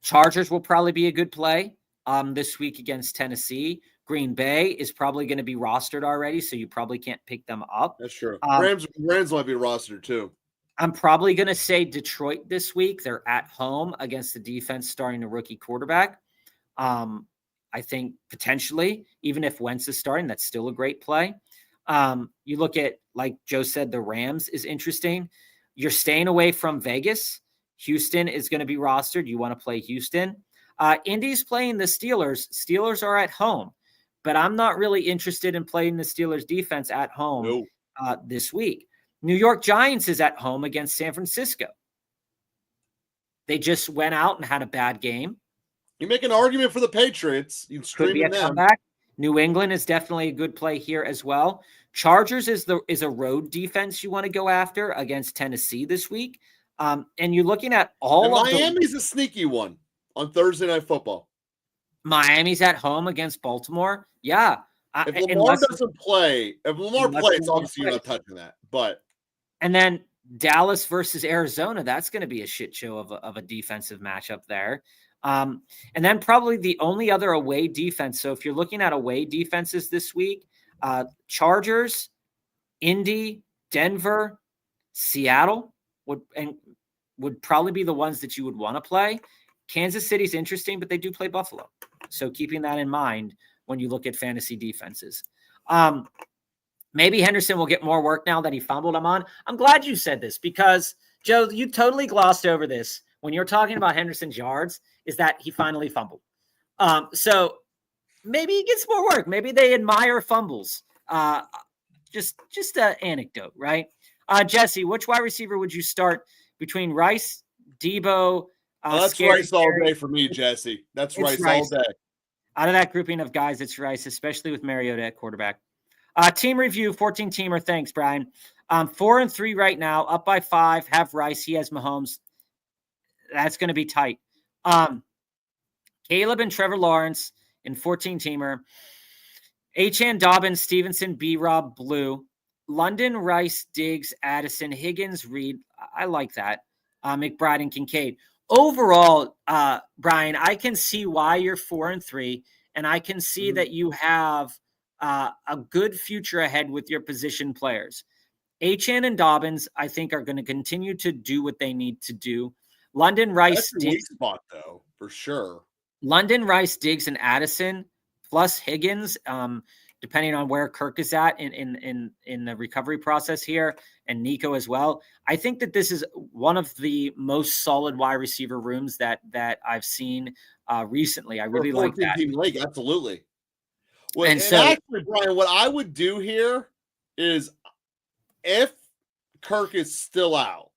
Chargers will probably be a good play this week against Tennessee. Green Bay is probably going to be rostered already, so you probably can't pick them up. That's true. Rams might be rostered too. I'm probably going to say Detroit this week. They're at home against the defense starting a rookie quarterback. I think potentially, even if Wentz is starting, that's still a great play. You look at, like Joe said, the Rams is interesting. You're staying away from Vegas. Houston is going to be rostered. You want to play Houston. Indy's playing the Steelers. Steelers are at home, but I'm not really interested in playing the Steelers defense at home this week. New York Giants is at home against San Francisco. They just went out and had a bad game. You make an argument for the Patriots. You Could be a comeback. New England is definitely a good play here as well. Chargers is a road defense you want to go after against Tennessee this week. And you're looking at Miami's a sneaky one on Thursday Night Football. Miami's at home against Baltimore. Yeah. If Lamar doesn't play, plays, obviously you're not touching that. And then Dallas versus Arizona, that's going to be a shit show of a defensive matchup there. And then probably the only other away defense. So if you're looking at away defenses this week, Chargers, Indy, Denver, Seattle would probably be the ones that you would want to play. Kansas City's interesting, but they do play Buffalo. So keeping that in mind when you look at fantasy defenses. Maybe Henderson will get more work now that he fumbled. I'm glad you said this, because Joe, you totally glossed over this when you're talking about Henderson's yards, is that he finally fumbled. So maybe he gets more work. Maybe they admire fumbles. Just an anecdote, right? Jesse, which wide receiver would you start between Rice, Debo? That's Rice all day for me, Jesse. That's Rice all day. Out of that grouping of guys, it's Rice, especially with Mariota at quarterback. Team review, 14-teamer. Thanks, Brian. 4-3 right now, up by 5. Have Rice. He has Mahomes. That's going to be tight. Caleb and Trevor Lawrence in 14-teamer. Achan, Dobbins, Stevenson, B-Rob, Blue. London, Rice, Diggs, Addison, Higgins, Reed. I like that. McBride and Kincaid. Overall, Brian, I can see why you're 4-3, and I can see that you have a good future ahead with your position players. Achane and Dobbins, I think, are going to continue to do what they need to do. London, Rice, That's a weak spot, though, for sure. London, Rice, Diggs, and Addison, plus Higgins, depending on where Kirk is at in the recovery process here, and Nico as well. I think that this is one of the most solid wide receiver rooms that I've seen recently. I really like that. Team league, absolutely. Well, and and so, actually, Brian, what I would do here is if Kirk is still out,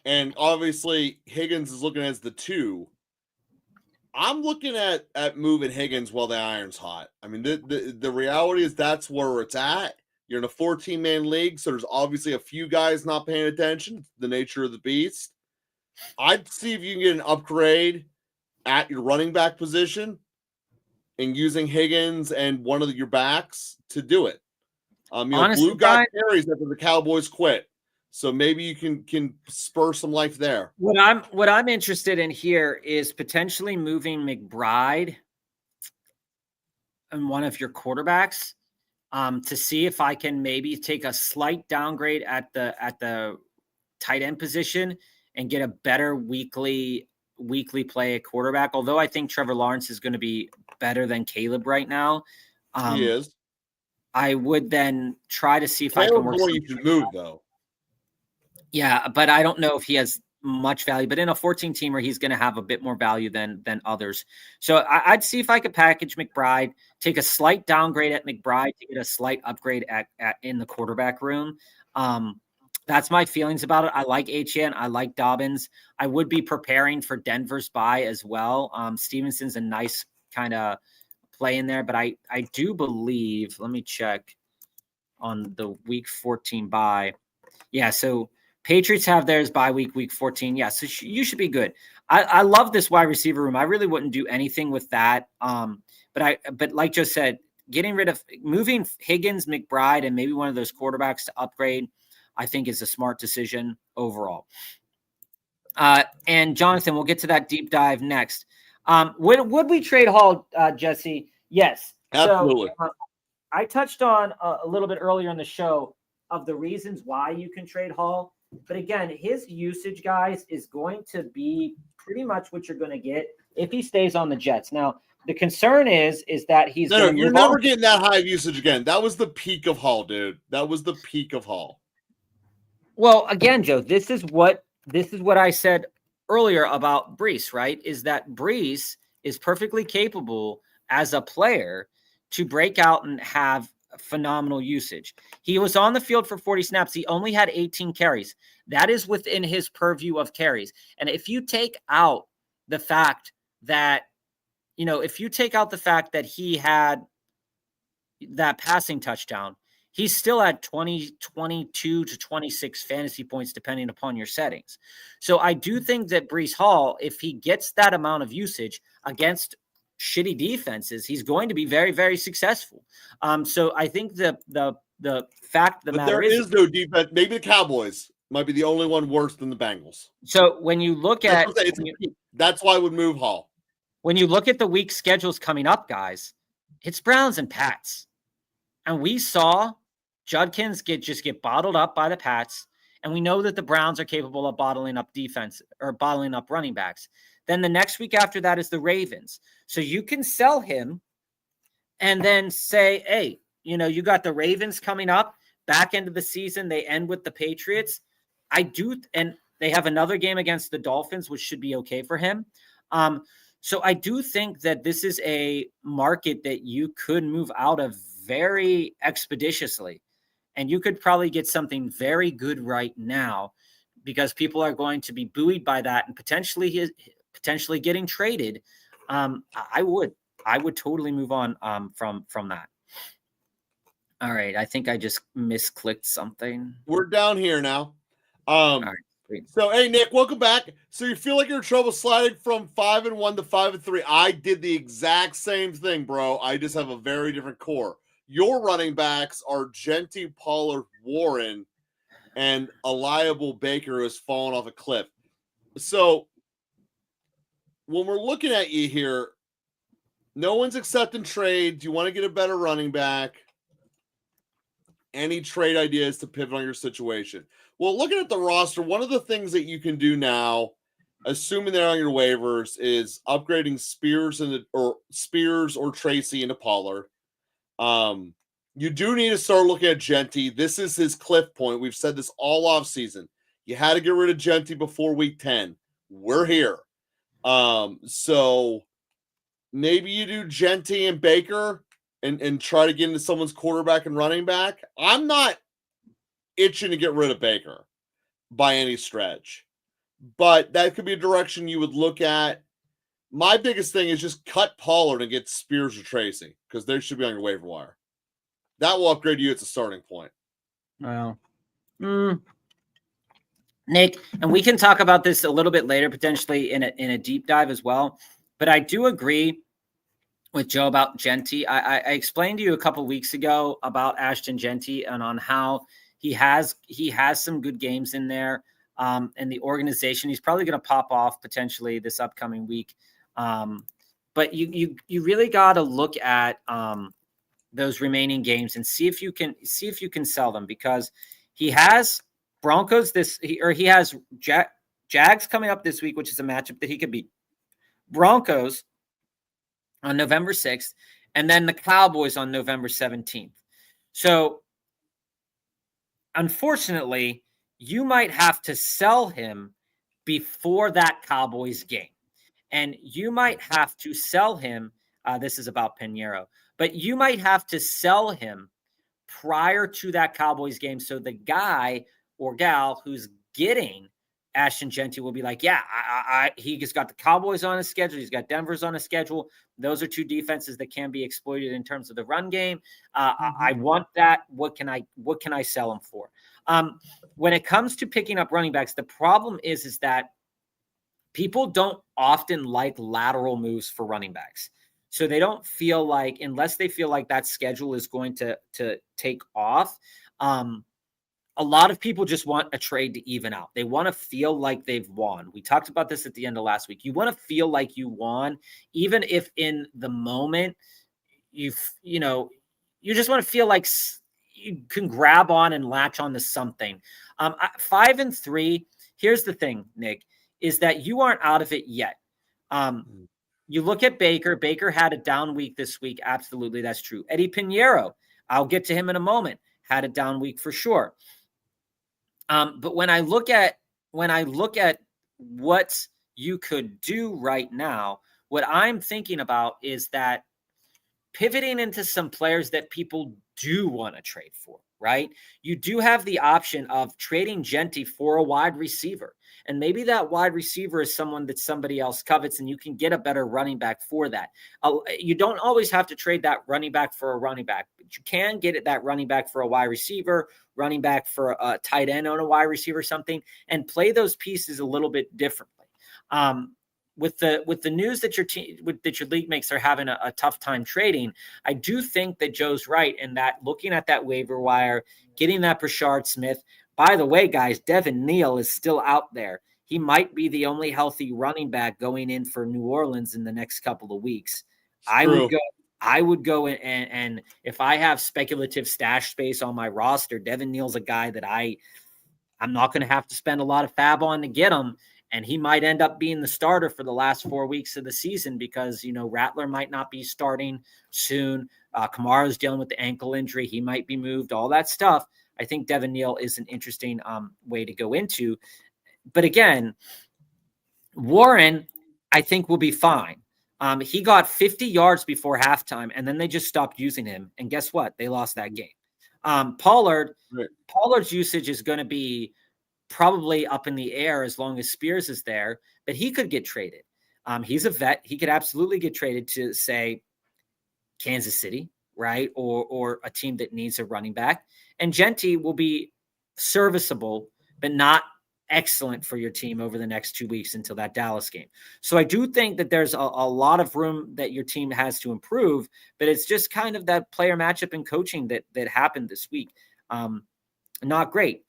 and obviously Higgins is looking as the 2, I'm looking at moving Higgins while the iron's hot. I mean, the reality is that's where it's at. You're in a 14-man league, so there's obviously a few guys not paying attention. It's the nature of the beast. I'd see if you can get an upgrade at your running back position and using Higgins and one of your backs to do it. honestly, Blue got carries after the Cowboys quit, so maybe you can spur some life there. What I'm interested in here is potentially moving McBride and one of your quarterbacks to see if I can maybe take a slight downgrade at the tight end position and get a better weekly play at quarterback. Although I think Trevor Lawrence is going to be better than Caleb right now. He is. I would then try to see if Caleb's I can work. You should move though. Yeah, but I don't know if he has much value. But in a 14-teamer, he's going to have a bit more value than others. So I'd see if I could package McBride, take a slight downgrade at McBride to get a slight upgrade at in the quarterback room. That's my feelings about it. I like Achane. I like Dobbins. I would be preparing for Denver's bye as well. Stevenson's a nice kind of play in there, but I do believe, let me check on the week 14 bye. Yeah, so Patriots have theirs bye week 14. Yeah, so you should be good. I love this wide receiver room. I really wouldn't do anything with that. But like Joe said, moving Higgins, McBride, and maybe one of those quarterbacks to upgrade, I think is a smart decision overall. And Jonathan, we'll get to that deep dive next. Would we trade Hall, Jesse? Yes. Absolutely. So, I touched on a little bit earlier in the show of the reasons why you can trade Hall. But again, his usage, guys, is going to be pretty much what you're going to get if he stays on the Jets. Now, the concern is that he's you're never getting that high of usage again. That was the peak of Hall, dude. That was the peak of Hall. Well, again, Joe, this is what I said earlier about Brees, right? Is that Brees is perfectly capable as a player to break out and have phenomenal usage. He was on the field for 40 snaps. He only had 18 carries. That is within his purview of carries. And if you take out the fact that, he had that passing touchdown, he's still at 22 to 26 fantasy points, depending upon your settings. So I do think that Brees Hall, if he gets that amount of usage against shitty defenses, he's going to be very, very successful. So I think the fact of the matter is no defense. Maybe the Cowboys might be the only one worse than the Bengals. So when you look at that's why I would move Hall. When you look at the week schedules coming up, guys, it's Browns and Pats. And we saw Judkins get bottled up by the Pats. And we know that the Browns are capable of bottling up defense or bottling up running backs. Then the next week after that is the Ravens. So you can sell him and then say, hey, you got the Ravens coming up, back end of the season. They end with the Patriots. And they have another game against the Dolphins, which should be okay for him. So I do think that this is a market that you could move out of very expeditiously. And you could probably get something very good right now because people are going to be buoyed by that and potentially getting traded. I would totally move on from that. All right. I think I just misclicked something. We're down here now. All right. So, hey, Nick, welcome back. So you feel like you're in trouble sliding from 5-1 to 5-3. I did the exact same thing, bro. I just have a very different core. Your running backs are Genty, Pollard, Warren, and a liable Baker who has fallen off a cliff. So when we're looking at you here, no one's accepting trades. You want to get a better running back. any trade ideas to pivot on your situation? Well, looking at the roster, one of the things that you can do now, assuming they're on your waivers, is upgrading Spears or Tracy into Pollard. You do need to start looking at Genty. This is his cliff point. We've said this all off season. You had to get rid of Genty before week 10. We're here. So maybe you do Genty and Baker and try to get into someone's quarterback and running back. I'm not itching to get rid of Baker by any stretch, but that could be a direction you would look at. My biggest thing is just cut Pollard and get Spears or Tracy because they should be on your waiver wire. That will upgrade you as a starting point. Well, Nick, and we can talk about this a little bit later, potentially in a deep dive as well. But I do agree with Joe about Genty. I explained to you a couple weeks ago about Ashton Genty and on how he has some good games in there. And the organization, he's probably going to pop off potentially this upcoming week. But you really got to look at those remaining games and see if you can sell them, because he has Broncos he has Jags coming up this week, which is a matchup that he could beat. Broncos on November 6th, and then the Cowboys on November 17th. So unfortunately, you might have to sell him before that Cowboys game. And you might have to sell him. This is about Pinheiro, but you might have to sell him prior to that Cowboys game. So the guy or gal who's getting Ashton Genty will be like, yeah, he just got the Cowboys on his schedule. He's got Denver's on his schedule. Those are two defenses that can be exploited in terms of the run game. I want that. What can I sell him for? When it comes to picking up running backs, the problem is that people don't often like lateral moves for running backs. So they don't feel like, unless they feel like that schedule is going to take off, a lot of people just want a trade to even out. They want to feel like they've won. We talked about this at the end of last week. You want to feel like you won, even if in the moment you just want to feel like you can grab on and latch on to something. 5-3. Here's the thing, Nick, is that you aren't out of it yet. You look at Baker. Baker had a down week this week. Absolutely, that's true. Eddie Pinheiro, I'll get to him in a moment, had a down week for sure. But when I look at what you could do right now, what I'm thinking about is that pivoting into some players that people do want to trade for, right? You do have the option of trading Genty for a wide receiver. And maybe that wide receiver is someone that somebody else covets, and you can get a better running back for that. You don't always have to trade that running back for a running back, but you can get that running back for a wide receiver, running back for a tight end on a wide receiver, something, and play those pieces a little bit differently. With the news that your league mates are having a tough time trading, I do think that Joe's right in that looking at that waiver wire, getting that Brashard Smith. By the way, guys, Devin Neal is still out there. He might be the only healthy running back going in for New Orleans in the next couple of weeks. I would go and if I have speculative stash space on my roster, Devin Neal's a guy that I'm not going to have to spend a lot of fab on to get him. And he might end up being the starter for the last 4 weeks of the season because, Rattler might not be starting soon. Kamara's dealing with the ankle injury. He might be moved, all that stuff. I think Devin Neal is an interesting way to go into. But again, Warren, I think, will be fine. He got 50 yards before halftime, and then they just stopped using him. And guess what? They lost that game. Pollard's usage is going to be probably up in the air as long as Spears is there, but he could get traded. He's a vet. He could absolutely get traded to, say, Kansas City, right? Or a team that needs a running back. And Genty will be serviceable, but not excellent for your team over the next 2 weeks until that Dallas game. So I do think that there's a lot of room that your team has to improve, but it's just kind of that player matchup and coaching that happened this week. Not great.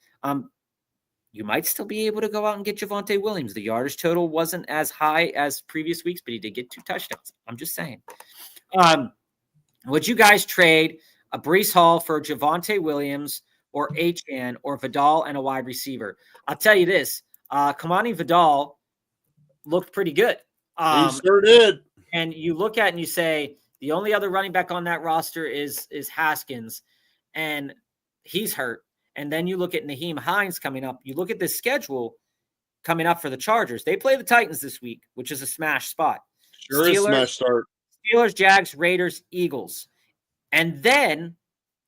You might still be able to go out and get Javonte Williams. The yardage total wasn't as high as previous weeks, but he did get 2 touchdowns. I'm just saying. Would you guys trade a Breece Hall for Javonte Williams or Achane or Vidal and a wide receiver. I'll tell you this, Kamani Vidal looked pretty good. He sure did. And you look at it and you say, the only other running back on that roster is Haskins, and he's hurt. And then you look at Naheem Hines coming up. You look at this schedule coming up for the Chargers. They play the Titans this week, which is a smash spot. Sure is smash start. Steelers, Jags, Raiders, Eagles. And then,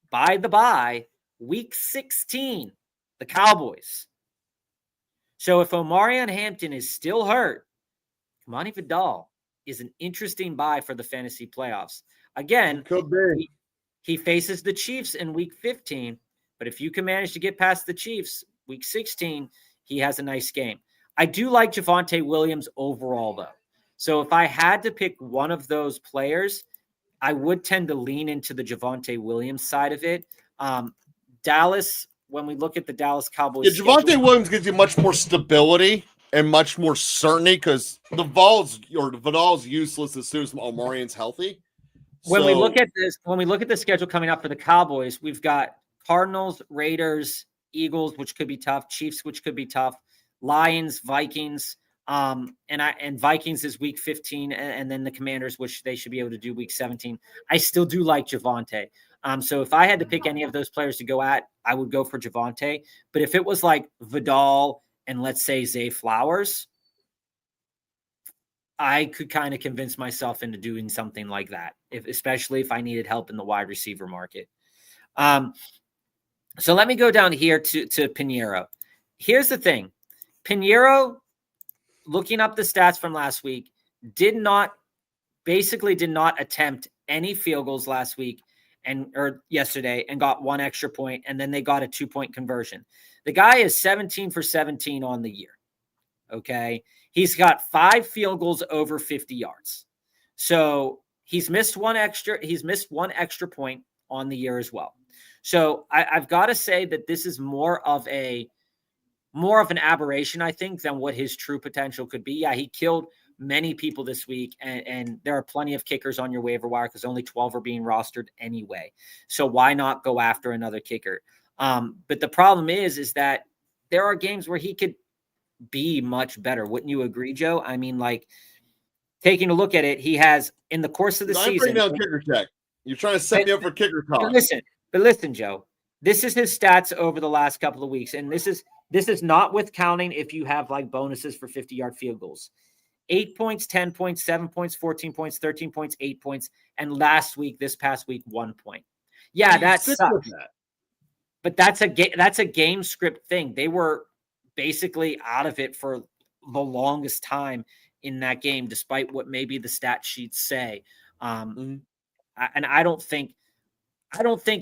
by the bye, week 16, the Cowboys. So if Omarion Hampton is still hurt, Kamani Vidal is an interesting buy for the fantasy playoffs. Again, could be. He faces the Chiefs in week 15, but if you can manage to get past the Chiefs, week 16, he has a nice game. I do like Javonte Williams overall, though. So if I had to pick one of those players, I would tend to lean into the Javonte Williams side of it. Dallas, when we look at the Dallas Cowboys, Javonte Williams gives you much more stability and much more certainty because Vidal's useless as soon as Omarion's healthy. When we look at the schedule coming up for the Cowboys, we've got Cardinals, Raiders, Eagles, which could be tough, Chiefs, which could be tough, Lions, Vikings, and Vikings is week 15, and then the Commanders, which they should be able to do week 17. I still do like Javonte. So if I had to pick any of those players to go at, I would go for Javonte. But if it was like Vidal and let's say Zay Flowers, I could kind of convince myself into doing something like that, especially if I needed help in the wide receiver market. So let me go down here to Pinheiro. Here's the thing. Pinheiro, looking up the stats from last week, did not attempt any field goals last week or yesterday and got one extra point, and then they got a 2-point conversion. The guy is 17 for 17 on the year. Okay. He's got 5 field goals over 50 yards. So he's missed one extra point on the year as well. So I've got to say that this is more of an aberration, I think, than what his true potential could be. Yeah, he killed many people this week, and there are plenty of kickers on your waiver wire because only 12 are being rostered anyway. So why not go after another kicker? But the problem is that there are games where he could be much better. Wouldn't you agree, Joe? I mean, like, taking a look at it, he has in the course of the season. Down kicker check. You're trying to set me up for kicker talk. But listen, Joe. This is his stats over the last couple of weeks, and this is not with counting if you have like bonuses for 50-yard field goals. 8 points, 10 points, 7 points, 14 points, 13 points, 8 points, and this past week, 1 point. Yeah, that sucks. But that's a game script thing. They were basically out of it for the longest time in that game, despite what maybe the stat sheets say. And I don't think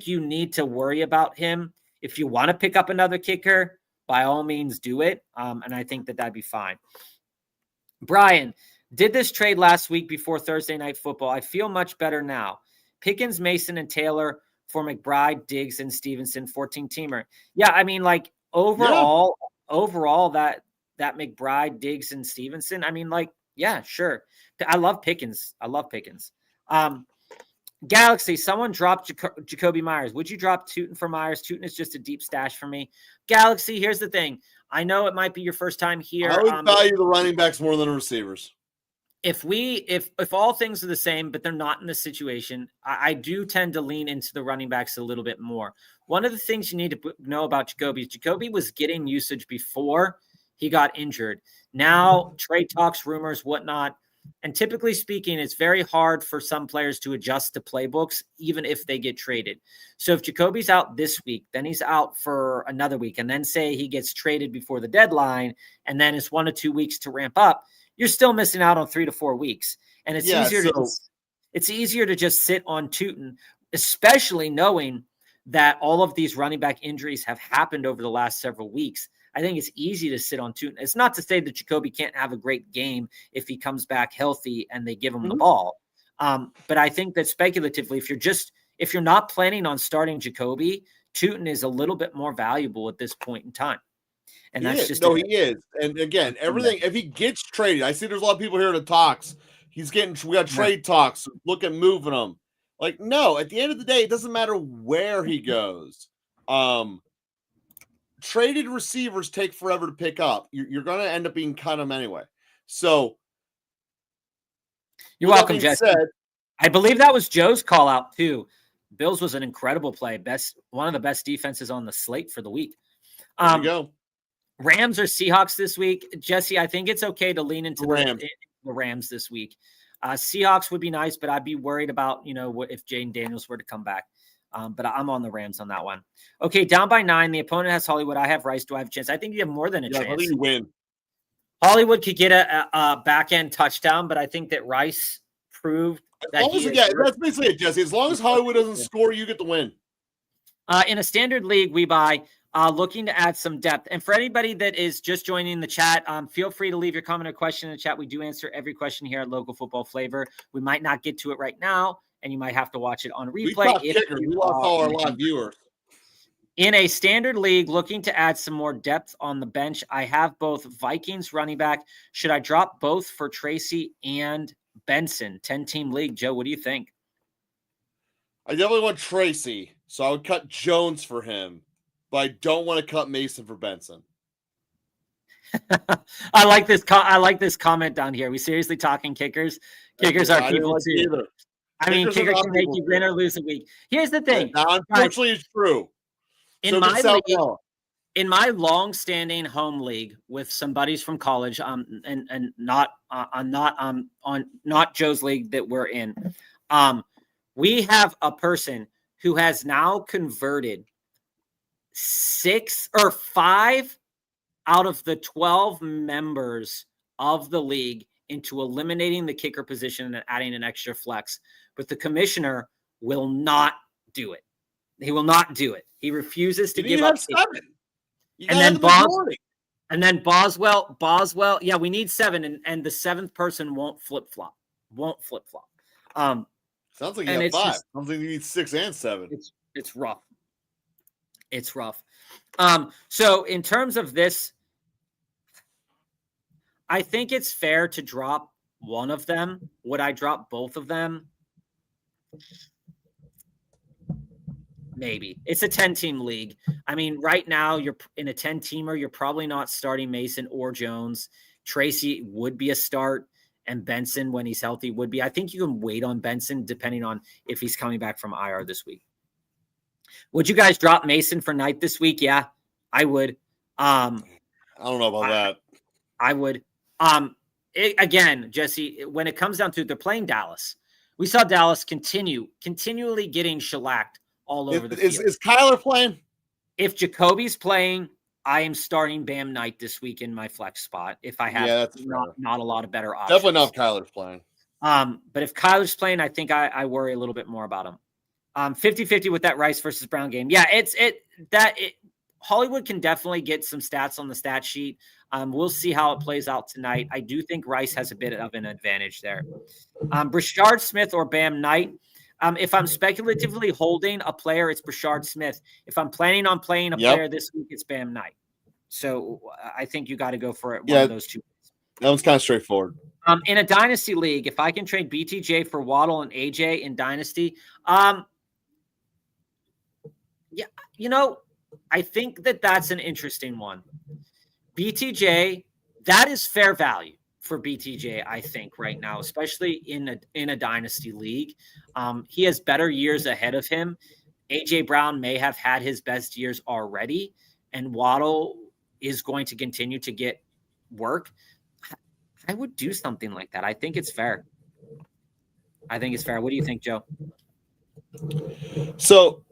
you need to worry about him. If you want to pick up another kicker, by all means do it. And I think that'd be fine. Brian, did this trade last week before Thursday Night Football. I feel much better now. Pickens, Mason, and Taylor for McBride, Diggs, and Stevenson, 14-teamer. Yeah, I mean, like, overall, that McBride, Diggs, and Stevenson, I mean, like, yeah, sure. I love Pickens. Galaxy, someone dropped Jacoby Myers. Would you drop Tootin for Myers? Tootin is just a deep stash for me. Galaxy, here's the thing. I know it might be your first time here. I would value the running backs more than the receivers. If all things are the same, but they're not in this situation, I do tend to lean into the running backs a little bit more. One of the things you need to know about Jacoby is Jacoby was getting usage before he got injured. Now, trade talks, rumors, whatnot. And typically speaking, it's very hard for some players to adjust to playbooks, even if they get traded. So if Jacoby's out this week, then he's out for another week, and then say he gets traded before the deadline, and then it's 1 to 2 weeks to ramp up, you're still missing out on 3 to 4 weeks. And it's easier to just sit on Tootin, especially knowing that all of these running back injuries have happened over the last several weeks. I think it's easy to sit on Tootin. It's not to say that Jacoby can't have a great game if he comes back healthy and they give him the ball. But I think that speculatively, if you're not planning on starting Jacoby, Tootin is a little bit more valuable at this point in time. And he is. And again, everything, if he gets traded, I see there's a lot of people here in the talks. We got trade talks. Look at moving him. Like, no, at the end of the day, it doesn't matter where he goes. Traded receivers take forever to pick up. You're going to end up being cut them anyway. So, you're welcome, Jesse. I believe that was Joe's call out too. Bills was an incredible play. One of the best defenses on the slate for the week. There you go. Rams or Seahawks this week. Jesse, I think it's okay to lean into the Rams this week. Seahawks would be nice, but I'd be worried about, if Jaden Daniels were to come back. But I'm on the Rams on that one. Okay, down by 9. The opponent has Hollywood. I have Rice. Do I have a chance? I think you have more than a chance. I think you win. Hollywood could get a back-end touchdown, but I think that Rice proved that that's basically it, Jesse. As long as Hollywood doesn't score, you get the win. In a standard league, we buy looking to add some depth. And for anybody that is just joining the chat, feel free to leave your comment or question in the chat. We do answer every question here at Local Football Flavor. We might not get to it right now, and you might have to watch it on replay. We lost all our live viewers. In a standard league, looking to add some more depth on the bench, I have both Vikings running back. Should I drop both for Tracy and Benson? 10-team league. Joe, what do you think? I definitely want Tracy, so I would cut Jones for him, but I don't want to cut Mason for Benson. I like this comment down here. We seriously talking kickers? Kickers are people too. Either. I mean, kicker can make you win or lose a week. Here's the thing. Yeah, unfortunately, it's true. In my long-standing home league with some buddies from college, and not Joe's league that we're in, we have a person who has now converted 5 out of the 12 members of the league into eliminating the kicker position and adding an extra flex. But the commissioner will not do it. He will not do it. He refuses to give up 7. And then Boswell. Yeah, we need 7, and the 7th person won't flip flop. Sounds like you have 5. Sounds like you need 6 and 7. It's rough. It's rough. So in terms of this, I think it's fair to drop one of them. Would I drop both of them? Maybe. It's a 10-team league. I mean, right now you're in a 10-teamer. You're probably not starting Mason or Jones. Tracy would be a start, and Benson, when he's healthy, would be. I think you can wait on Benson depending on if he's coming back from IR this week. Would you guys drop Mason for Knight this week? Yeah, I would. I don't know about that. I would. Again, Jesse, when it comes down to it, they're playing Dallas. We saw Dallas continually getting shellacked all over the field. Is Kyler playing? If Jacoby's playing, I am starting Bam Knight this week in my flex spot. If I have not a lot of better options. Definitely not if Kyler's playing. But if Kyler's playing, I think I worry a little bit more about him. 50-50 with that Rice versus Brown game. Yeah, Hollywood can definitely get some stats on the stat sheet. We'll see how it plays out tonight. I do think Rice has a bit of an advantage there. Brashard Smith or Bam Knight. If I'm speculatively holding a player, it's Brashard Smith. If I'm planning on playing a player this week, it's Bam Knight. So I think you got to go for it. One of those two. That one's kind of straightforward. In a dynasty league, if I can trade BTJ for Waddle and AJ in dynasty, I think that's an interesting one. BTJ, that is fair value for BTJ, I think, right now, especially in a dynasty league. He has better years ahead of him. AJ Brown may have had his best years already, and Waddle is going to continue to get work. I would do something like that. I think it's fair. What do you think, Joe? So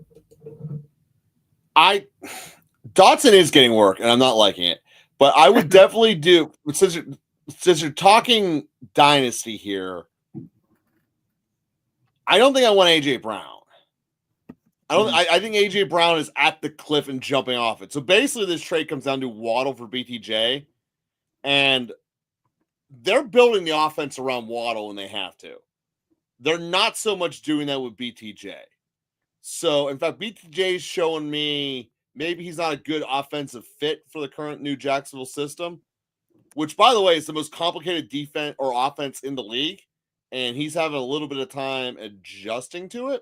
Dotson is getting work, and I'm not liking it. But I would definitely do, since you're talking dynasty here, I don't think I want AJ Brown. I think AJ Brown is at the cliff and jumping off it. So basically, this trade comes down to Waddle for BTJ, and they're building the offense around Waddle when they have to. They're not so much doing that with BTJ. So, in fact, BTJ is showing me maybe he's not a good offensive fit for the current new Jacksonville system, which, by the way, is the most complicated defense or offense in the league. and he's having a little bit of time adjusting to it.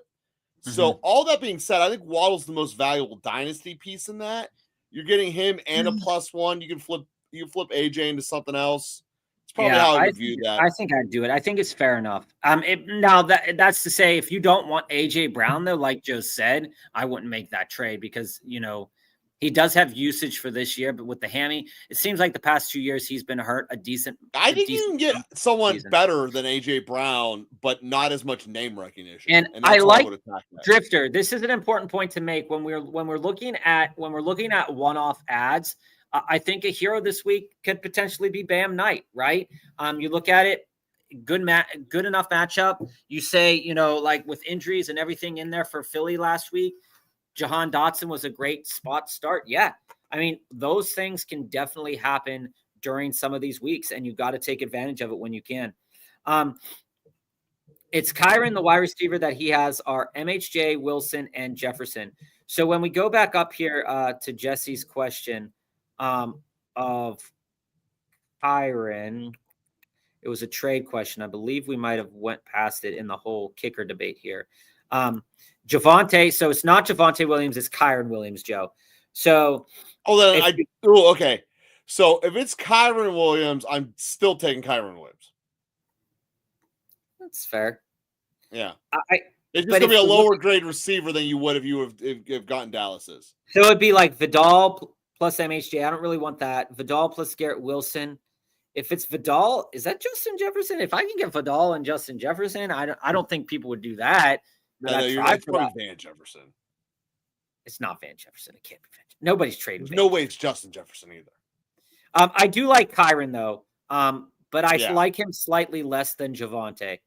So all that being said, I think Waddle's the most valuable dynasty piece in that. You're getting him and a +1. You can flip AJ into something else. It's probably how I would view that. I think I'd do it. I think it's fair enough. Now that's to say, if you don't want AJ Brown though, like Joe said, I wouldn't make that trade because he does have usage for this year, but with the hammy, it seems like the past 2 years he's been hurt a decent. I think you can get someone better than AJ Brown, but not as much name recognition. And I like Drifter. This is an important point to make when we're looking at one-off ads. I think a hero this week could potentially be Bam Knight, right? You look at it, good enough matchup. You say, like with injuries and everything in there for Philly last week, Jahan Dotson was a great spot start. Yeah. I mean, those things can definitely happen during some of these weeks, and you've got to take advantage of it when you can. It's Kyren, the wide receiver that he has are MHJ, Wilson, and Jefferson. So when we go back up here to Jesse's question of Kyren, it was a trade question. I believe we might have went past it in the whole kicker debate here. Javonte, so it's not Javonte Williams, it's Kyren Williams, Joe. So okay. So if it's Kyren Williams, I'm still taking Kyren Williams. That's fair. Yeah. It's just gonna be a lower grade receiver than you would if you have gotten Dallas's. So it'd be like Vidal plus MHJ. I don't really want that. Vidal plus Garrett Wilson. If it's Vidal, is that Justin Jefferson? If I can get Vidal and Justin Jefferson, I don't think people would do that. No, you're right. Van Jefferson. It's not Van Jefferson. It can't be Van Jefferson. Nobody's traded. No way it's Justin Jefferson either. I do like Kyren though, but I like him slightly less than Javonte.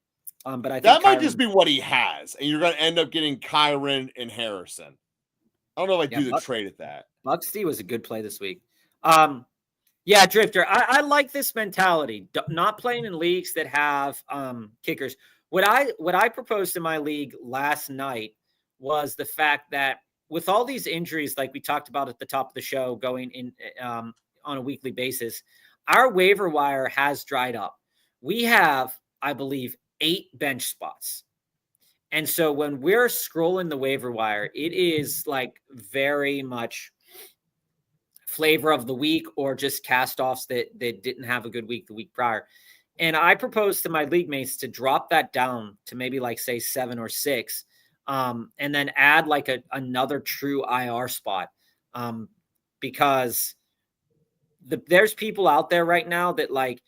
But I think that might just be what he has, and you're going to end up getting Kyren and Harrison. I don't know if I do the trade at that. Buxty was a good play this week. Yeah, Drifter. I like this mentality. Not playing in leagues that have kickers. What I proposed in my league last night was the fact that with all these injuries, like we talked about at the top of the show, going in on a weekly basis, our waiver wire has dried up. We have, I believe, 8 bench spots. And so when we're scrolling the waiver wire, it is like very much flavor of the week or just cast-offs that didn't have a good week the week prior. And I proposed to my league mates to drop that down to maybe like say 7 or 6, and then add like another true IR spot, because there's people out there right now that like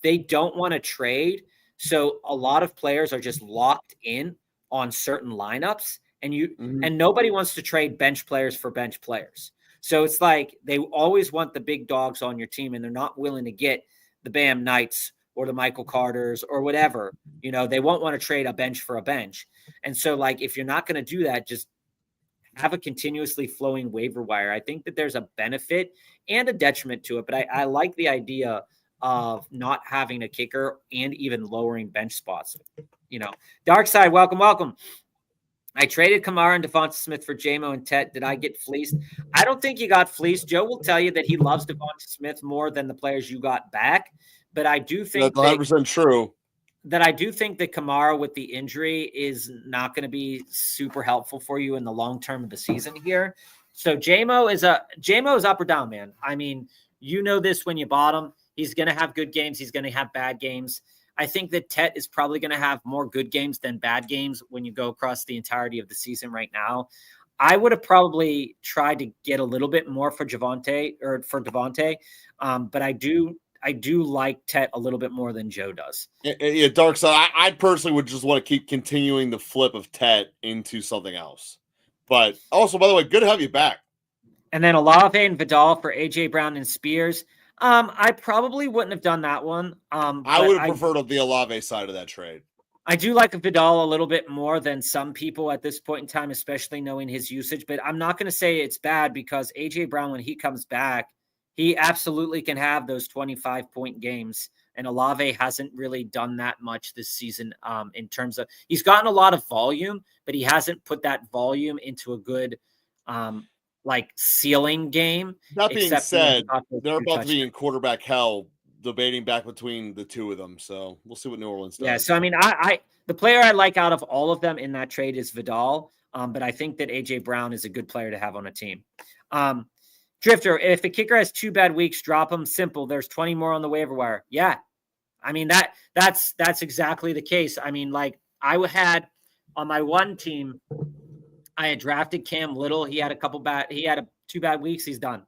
they don't want to trade. So a lot of players are just locked in on certain lineups, and and nobody wants to trade bench players for bench players. So it's like they always want the big dogs on your team, and they're not willing to get the Bam Knights or the Michael Carters or whatever. They won't want to trade a bench for a bench. And so like, if you're not going to do that, just have a continuously flowing waiver wire. I think that there's a benefit and a detriment to it, but I like the idea of not having a kicker and even lowering bench spots. Dark Side, welcome. I traded Kamara and Devonta Smith for JMO and Tet. Did I get fleeced? I don't think you got fleeced. Joe will tell you that he loves Devonta Smith more than the players you got back. But I do think that's 100% true. That I do think that Kamara with the injury is not going to be super helpful for you in the long term of the season here. So JMO is up or down, man. I mean, this when you bought him. He's going to have good games. He's going to have bad games. I think that Tet is probably going to have more good games than bad games when you go across the entirety of the season right now. I would have probably tried to get a little bit more for Devontae, but I do like Tet a little bit more than Joe does. Yeah, Dark Side. I personally would just want to keep continuing the flip of Tet into something else. But also, by the way, good to have you back. And then Olave and Vidal for AJ Brown and Spears. I probably wouldn't have done that one. I would have preferred the Olave side of that trade. I do like Vidal a little bit more than some people at this point in time, especially knowing his usage. But I'm not going to say it's bad because AJ Brown, when he comes back, he absolutely can have those 25-point games. And Olave hasn't really done that much this season in terms of he's gotten a lot of volume, but he hasn't put that volume into a good ceiling game. That being said, they're about to be in quarterback hell debating back between the two of them. So we'll see what New Orleans does. Yeah. So, I mean, the player I like out of all of them in that trade is Vidal. But I think that AJ Brown is a good player to have on a team. Drifter, if the kicker has 2 bad weeks, drop him. Simple. There's 20 more on the waiver wire. Yeah. I mean, that's exactly the case. I mean, like I had on my one team, I had drafted Cam Little. He had 2 bad weeks. He's done.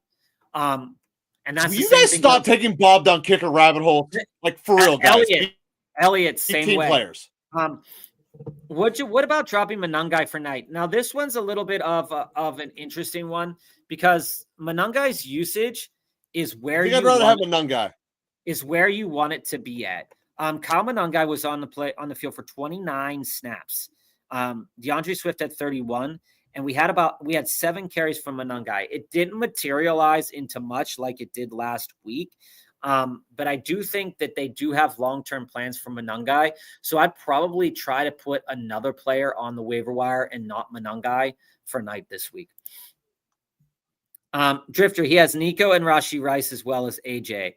And that's you guys stop taking Bob down kicker rabbit hole, like for real, guys. Elliott, same team way. Players. What about dropping Monangai for Knight? Now, this one's a little bit of an interesting one because Monangai's usage is where I'd rather have Monangai. Is where you want it to be at. Kyle Monangai was on the field for 29 snaps. DeAndre Swift had 31, and we had 7 carries from Monangai. It didn't materialize into much like it did last week. But I do think that they do have long-term plans for Monangai. So I'd probably try to put another player on the waiver wire and not Monangai for Knight this week. Drifter, he has Nico and Rashee Rice as well as AJ.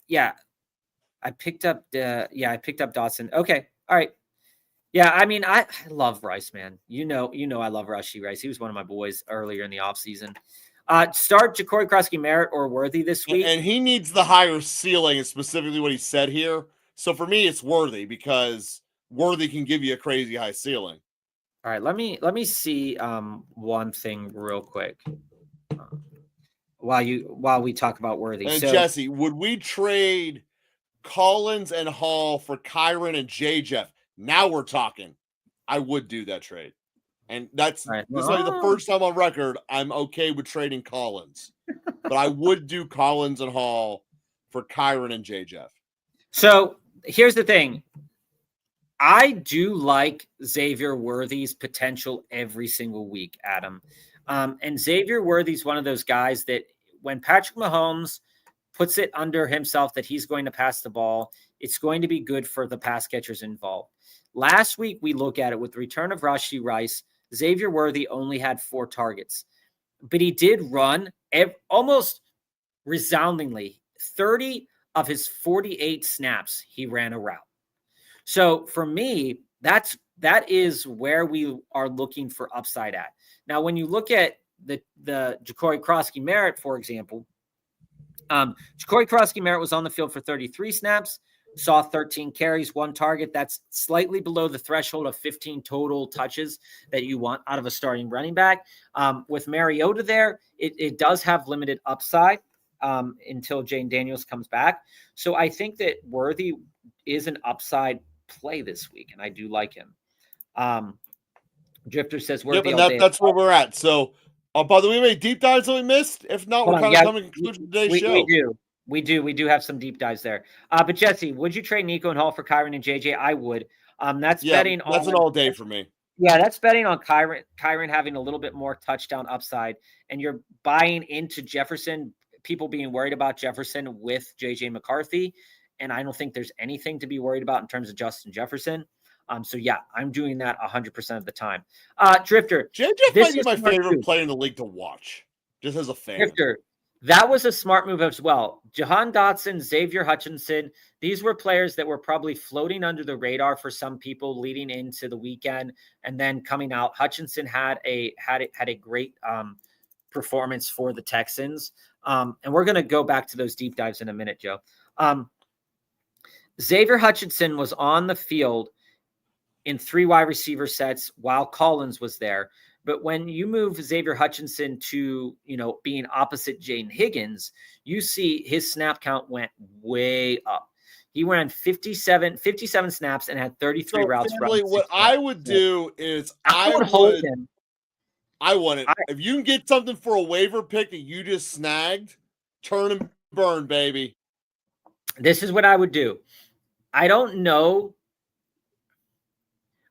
Yeah, I picked up Dotson. Okay. All right. Yeah. I mean, I love Rice, man. You know, I love Rashee Rice. He was one of my boys earlier in the offseason. Start Ja'Cory Krosky-Merritt or Worthy this week. And he needs the higher ceiling, is specifically what he said here. So for me, it's Worthy because Worthy can give you a crazy high ceiling. All right, let me see one thing real quick while we talk about Worthy. And Jesse, would we trade Collins and Hall for Kyron and J. Jeff? Now we're talking. I would do that trade. And this might be the first time on record I'm okay with trading Collins. But I would do Collins and Hall for Kyron and J. Jeff. So here's the thing. I do like Xavier Worthy's potential every single week, Adam. And Xavier Worthy's one of those guys that when Patrick Mahomes puts it under himself that he's going to pass the ball, it's going to be good for the pass catchers involved. Last week, we look at it with the return of Rashee Rice. Xavier Worthy only had 4 targets, but he did run almost resoundingly 30 of his 48 snaps. He ran a route. So for me, that is where we are looking for upside at. Now, when you look at the Ja'Cory Krosky-Merritt, for example, Ja'Cory Krosky-Merritt was on the field for 33 snaps, saw 13 carries, 1 target. That's slightly below the threshold of 15 total touches that you want out of a starting running back. With Mariota there, it does have limited upside until Jane Daniels comes back. So I think that Worthy is an upside play this week, and I do like him. Drifter says Worthy. Yep, that's where we're at. So, by the way, any deep dives that we missed? If not, we're kind of coming to conclusion of today's show. We do have some deep dives there. But Jesse, would you trade Nico and Hall for Kyron and JJ? I would. That's betting. That's an all day for me. Yeah, that's betting on Kyron having a little bit more touchdown upside, and you're buying into Jefferson. People being worried about Jefferson with JJ McCarthy, and I don't think there's anything to be worried about in terms of Justin Jefferson. So yeah, I'm doing that 100% of the time. Drifter, JJ might be my favorite player in the league to watch, just as a fan. Drifter, that was a smart move as well. Jahan Dotson, Xavier Hutchinson, these were players that were probably floating under the radar for some people leading into the weekend and then coming out. Hutchinson had a great performance for the Texans. And we're going to go back to those deep dives in a minute, Joe. Xavier Hutchinson was on the field in 3 wide receiver sets while Collins was there. But when you move Xavier Hutchinson to, being opposite Jaden Higgins, you see his snap count went way up. He ran 57 snaps and had 33 routes. What I would do is I would hold him. I want it. If you can get something for a waiver pick that you just snagged, turn and burn, baby. This is what I would do. I don't know.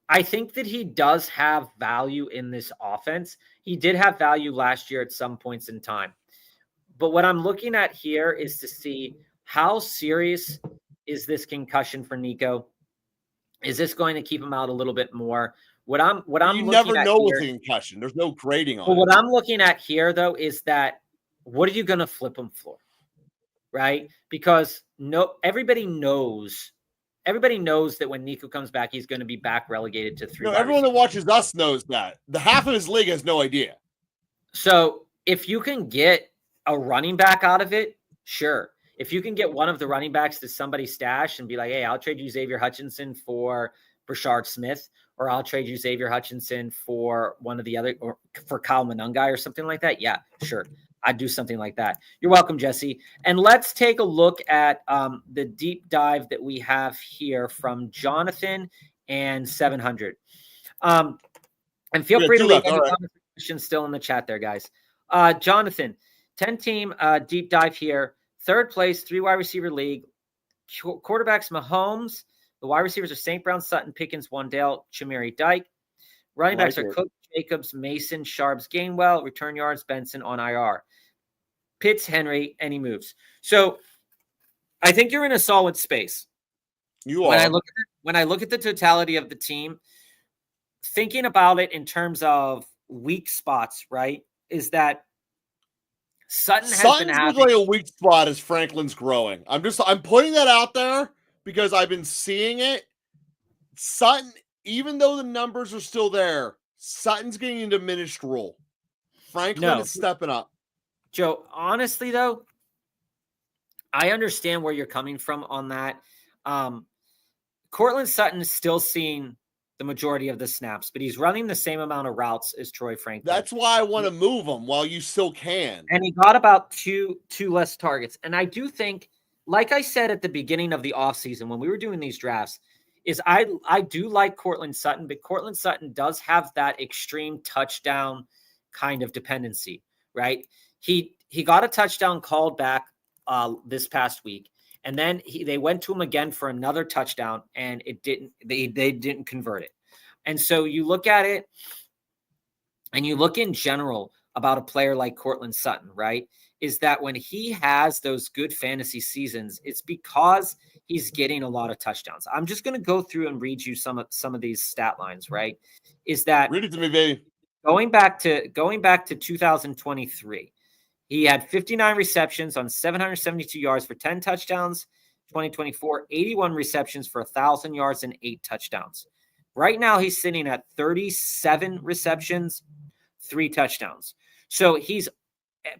I think that he does have value in this offense. He did have value last year at some points in time. But what I'm looking at here is to see how serious is this concussion for Nico? Is this going to keep him out a little bit more? What I'm you never know with a concussion. There's no grading on it. What I'm looking at here, though, is that what are you going to flip him for? right? Because everybody knows that when Nico comes back, he's going to be back relegated to 3 wide everyone that receivers. watches us knows that. The half of his league has no idea. So if you can get a running back out of it, sure. If you can get one of the running backs to somebody's stash and be like, hey, I'll trade you Xavier Hutchinson for Brashard Smith, or I'll trade you Xavier Hutchinson for one of the other, or for Kyle Monungai or something like that. Yeah, sure. I'd do something like that. You're welcome, Jesse. And let's take a look at the deep dive that we have here from Jonathan and 700. And feel free to leave any questions still in the chat there, guys. Jonathan, 10-team deep dive here. Third place, 3 wide receiver league. Quarterbacks, Mahomes. The wide receivers are St. Brown, Sutton, Pickens, Wandale, Chamiri, Dyke. Running backs are Cook, Jacobs, Mason, Sharps, Gainwell. Return yards, Benson on IR. Pitts, Henry, and he moves. So I think you're in a solid space. When I look at the totality of the team, thinking about it in terms of weak spots, right, is that Sutton's been having like a weak spot as Franklin's growing. I'm putting that out there because I've been seeing it. Sutton, even though the numbers are still there, Sutton's getting a diminished role. Franklin is stepping up. Joe, honestly though, I understand where you're coming from on that. Cortland Sutton is still seeing the majority of the snaps, but he's running the same amount of routes as Troy Franklin. That's why I want to move him while you still can. And he got about two less targets. And I do think, like I said at the beginning of the offseason when we were doing these drafts, is I do like Cortland Sutton, but Cortland Sutton does have that extreme touchdown kind of dependency, right? He got a touchdown called back this past week. And then they went to him again for another touchdown, and they didn't convert it. And so you look at it, and you look in general about a player like Cortland Sutton, right? Is that when he has those good fantasy seasons, it's because he's getting a lot of touchdowns. I'm just going to go through and read you some of these stat lines, right? Is that read it to me, baby? Going back to 2023. He had 59 receptions on 772 yards for 10 touchdowns. 2024, 81 receptions for 1,000 yards and 8 touchdowns. Right now, he's sitting at 37 receptions, 3 touchdowns. So he's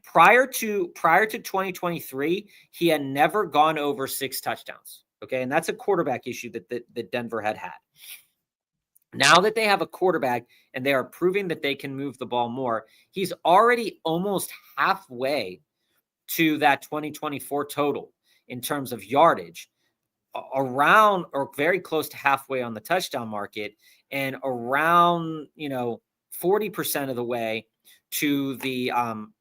prior to 2023, he had never gone over 6 touchdowns. Okay, and that's a quarterback issue that Denver had. Now that they have a quarterback and they are proving that they can move the ball more, he's already almost halfway to that 2024 total in terms of yardage, around or very close to halfway on the touchdown market, and around 40% of the way to the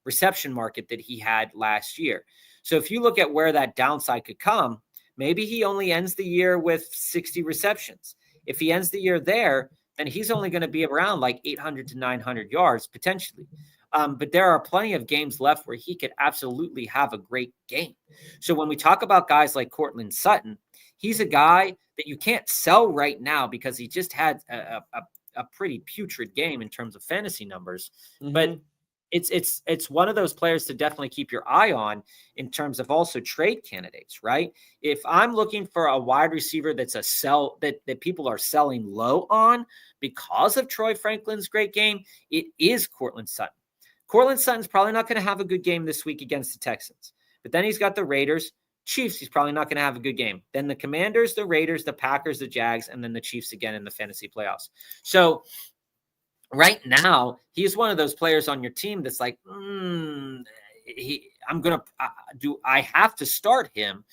reception market that he had last year. So if you look at where that downside could come, maybe he only ends the year with 60 receptions. If he ends the year there, then he's only going to be around like 800 to 900 yards potentially. But there are plenty of games left where he could absolutely have a great game. So when we talk about guys like Cortland Sutton, he's a guy that you can't sell right now because he just had a pretty putrid game in terms of fantasy numbers. Mm-hmm. But it's one of those players to definitely keep your eye on in terms of also trade candidates, right? If I'm looking for a wide receiver that's a sell that people are selling low on because of Troy Franklin's great game, it is Cortland Sutton. Cortland Sutton's probably not going to have a good game this week against the Texans, but then he's got the Raiders, Chiefs. He's probably not going to have a good game. Then the Commanders, the Raiders, the Packers, the Jags, and then the Chiefs again in the fantasy playoffs. So right now, he's one of those players on your team that's like, I have to start him,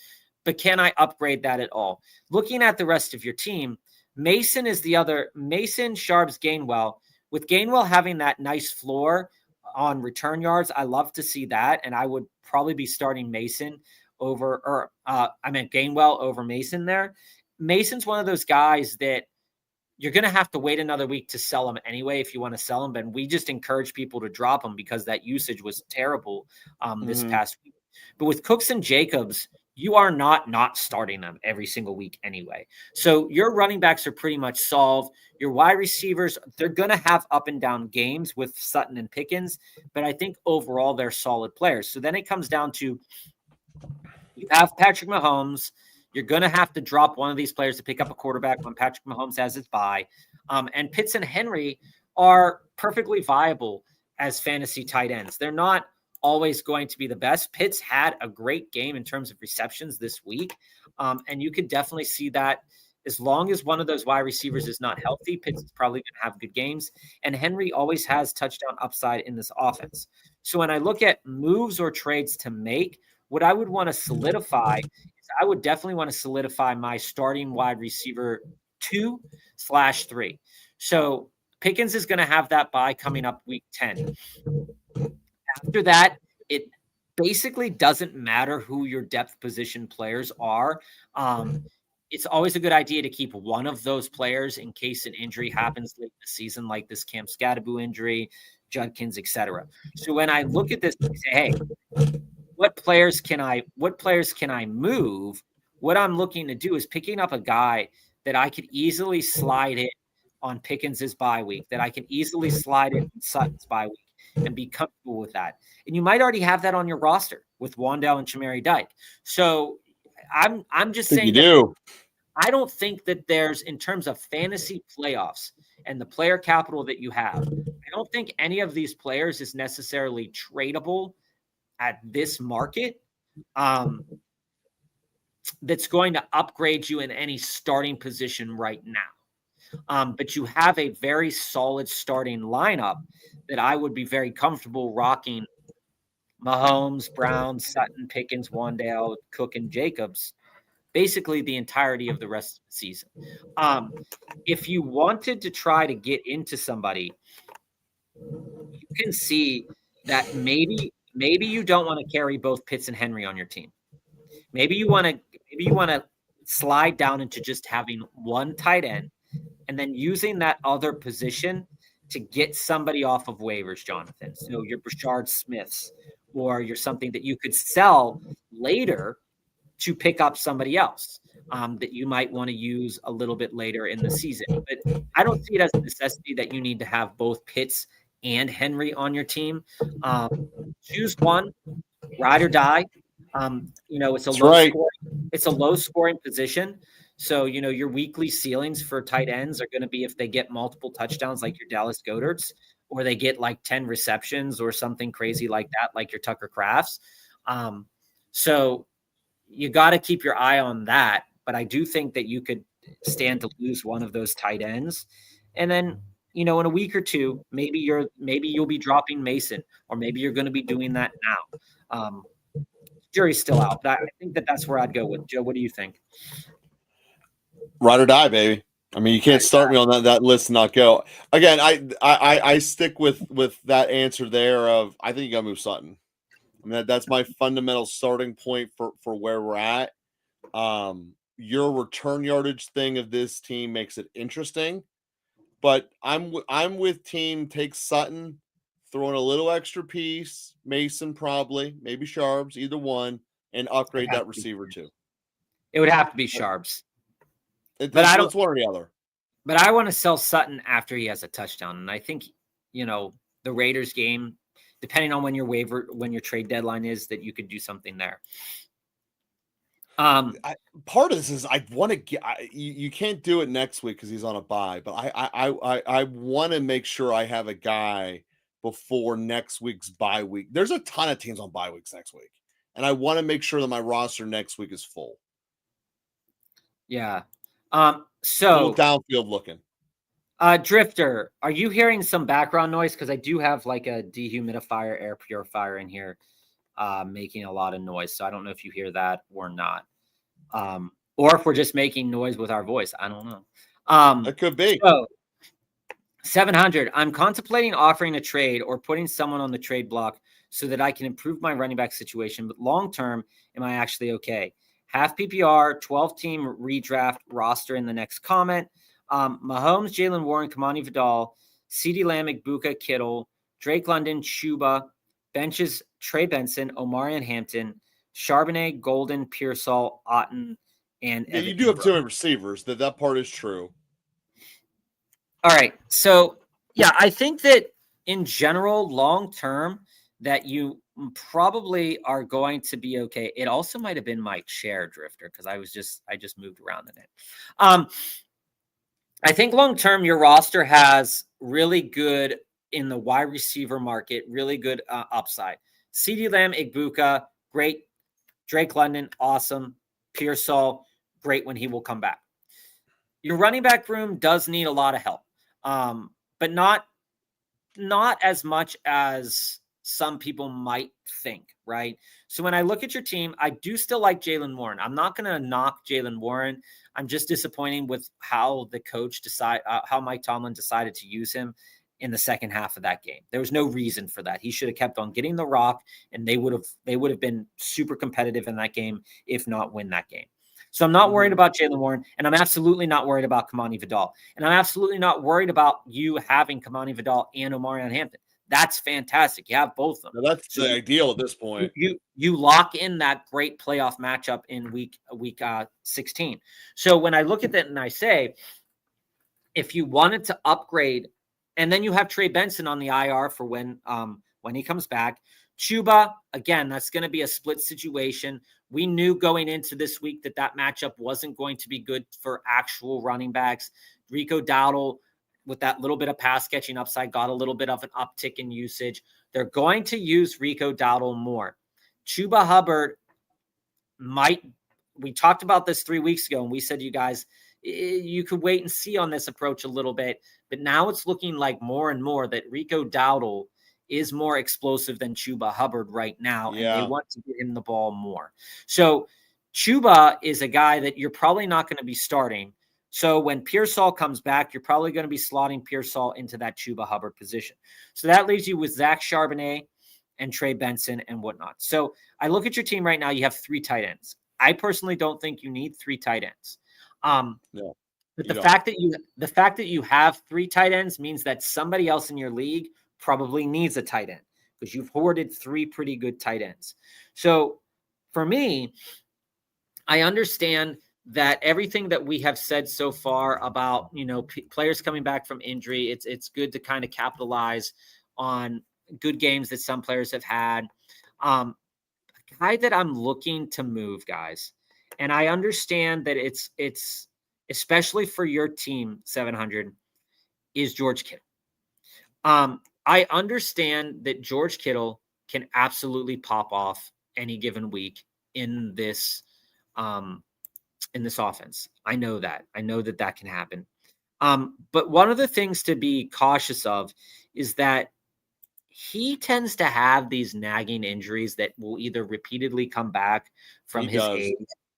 but can I upgrade that at all? Looking at the rest of your team, Mason is the other. Mason, Sharps, Gainwell. With Gainwell having that nice floor on return yards, I love to see that, and I would probably be starting Mason Gainwell over Mason there. Mason's one of those guys that you're going to have to wait another week to sell him anyway if you want to sell him. And we just encourage people to drop him because that usage was terrible this past week. But with Cooks and Jacobs, you are not starting them every single week anyway. So your running backs are pretty much solved. Your wide receivers, they're going to have up and down games with Sutton and Pickens, but I think overall they're solid players. So then it comes down to You have Patrick Mahomes. You're going to have to drop one of these players to pick up a quarterback when Patrick Mahomes has his bye. And Pitts and Henry are perfectly viable as fantasy tight ends. They're not always going to be the best. Pitts had a great game in terms of receptions this week. And you could definitely see that as long as one of those wide receivers is not healthy, Pitts is probably going to have good games. And Henry always has touchdown upside in this offense. So when I look at moves or trades to make, what I would want to solidify is I would definitely want to solidify my starting wide receiver 2/3. So Pickens is going to have that bye coming up week 10. After that, it basically doesn't matter who your depth position players are. It's always a good idea to keep one of those players in case an injury happens late in the season, like this Cam Scadaboo injury, Judkins, etc. So when I look at this, I say, hey, what players can I move? What I'm looking to do is picking up a guy that I could easily slide in on Pickens's bye week, that I can easily slide in on Sutton's bye week and be comfortable with that. And you might already have that on your roster with Wandale and Chamari Dyke. So I'm just saying that I don't think that there's, in terms of fantasy playoffs and the player capital that you have, I don't think any of these players is necessarily tradable at this market that's going to upgrade you in any starting position right now. But you have a very solid starting lineup that I would be very comfortable rocking Mahomes, Brown, Sutton, Pickens, Wandale, Cook, and Jacobs basically the entirety of the rest of the season. If you wanted to try to get into somebody, you can see that maybe you don't want to carry both Pitts and Henry on your team. Maybe you want to slide down into just having one tight end and then using that other position to get somebody off of waivers, Jonathan. So your Brashard Smiths, or you're something that you could sell later to pick up somebody else that you might want to use a little bit later in the season. But I don't see it as a necessity that you need to have both Pitts and Henry on your team. Choose one, ride or die. It's a low scoring position. So, your weekly ceilings for tight ends are going to be if they get multiple touchdowns like your Dallas Goederts, or they get like 10 receptions or something crazy like that, like your Tucker Crafts. So you got to keep your eye on that. But I do think that you could stand to lose one of those tight ends. And then, in a week or two, maybe you'll be dropping Mason, or maybe you're going to be doing that now. Jury's still out, but I think that's where I'd go with. Joe, what do you think? Ride or die, baby. I mean, you can't start me on that list and not go. Again, I stick with that answer there of I think you got to move Sutton. I mean, that's my fundamental starting point for where we're at. Your return yardage thing of this team makes it interesting, but I'm with team take Sutton, throw in a little extra piece, Mason probably, maybe Sharps, either one, and upgrade that receiver too. It would have to be Sharps. But I don't. It's one or the other. But I want to sell Sutton after he has a touchdown, and I think the Raiders game, depending on when your trade deadline is, that you could do something there. Part of this is I want to get. You can't do it next week because he's on a bye, but I want to make sure I have a guy before next week's bye week. There's a ton of teams on bye weeks next week, and I want to make sure that my roster next week is full. Yeah. So downfield looking. Drifter, are you hearing some background noise? Because I do have like a dehumidifier, air purifier in here, making a lot of noise. So I don't know if you hear that or not, or if we're just making noise with our voice. I don't know. It could be. So 700. I'm contemplating offering a trade or putting someone on the trade block so that I can improve my running back situation. But long term, am I actually okay? Half PPR, 12-team redraft roster in the next comment. Mahomes, Jalen Warren, Kamani Vidal, CeeDee Lamb, Igbuka, Kittle, Drake London, Chuba, benches Trey Benson, Omarion Hampton, Charbonnet, Golden, Pearsall, Otten, and yeah, you do have two receivers. That part is true. All right. So, yeah, I think that in general, long term, that you probably are going to be okay. It also might have been my chair drifter because I just moved around in it. I think long term, your roster has really good in the wide receiver market, really good upside. CeeDee Lamb, Igbuka, great. Drake London, awesome. Pearsall, great when he will come back. Your running back room does need a lot of help, but not as much as some people might think, right? So when I look at your team, I do still like Jaylen Warren. I'm not going to knock Jaylen Warren. I'm just disappointed with how the coach how Mike Tomlin decided to use him in the second half of that game. There was no reason for that. He should have kept on getting the rock, and they would have been super competitive in that game, if not win that game. So I'm not worried about Jaylen Warren, and I'm absolutely not worried about Kamani Vidal. And I'm absolutely not worried about you having Kamani Vidal and Omarion Hampton. That's fantastic. You have both of them. Now that's the ideal at this point. You lock in that great playoff matchup in week 16. So when I look at that and I say, if you wanted to upgrade, and then you have Trey Benson on the IR for when he comes back. Chuba, again, that's going to be a split situation. We knew going into this week that matchup wasn't going to be good for actual running backs. Rico Dowdle, with that little bit of pass catching upside, got a little bit of an uptick in usage. They're going to use Rico Dowdle more. Chuba Hubbard we talked about this 3 weeks ago, and we said to you guys, you could wait and see on this approach a little bit, but now it's looking like more and more that Rico Dowdle is more explosive than Chuba Hubbard right now, and they want to get him the ball more. So Chuba is a guy that you're probably not going to be starting. So when Pearsall comes back, you're probably going to be slotting Pearsall into that Chuba Hubbard position. So that leaves you with Zach Charbonnet and Trey Benson and whatnot. So I look at your team right now, you have 3 tight ends. I personally don't think you need 3 tight ends. No, but the fact that you have 3 tight ends means that somebody else in your league probably needs a tight end because you've hoarded 3 pretty good tight ends. So for me, I understand that everything that we have said so far about, players coming back from injury, it's good to kind of capitalize on good games that some players have had. A guy that I'm looking to move, guys, and I understand that it's especially for your team, 700, is George Kittle. I understand that George Kittle can absolutely pop off any given week in this offense. I know that can happen. But one of the things to be cautious of is that he tends to have these nagging injuries that will either repeatedly come back from his age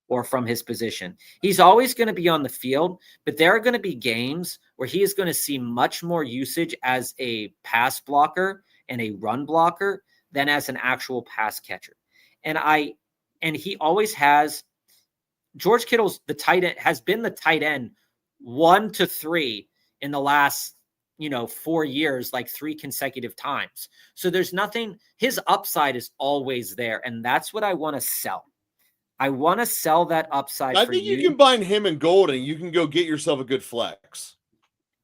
or from his position. He's always going to be on the field, but there are going to be games where he is going to see much more usage as a pass blocker and a run blocker than as an actual pass catcher. And he always has. George Kittle's has been the tight end 1 to 3 in the last 4 years, like 3 consecutive times. So there's nothing, his upside is always there. And that's what I want to sell. I want to sell that upside. I think you combine him and Golden, you can go get yourself a good flex.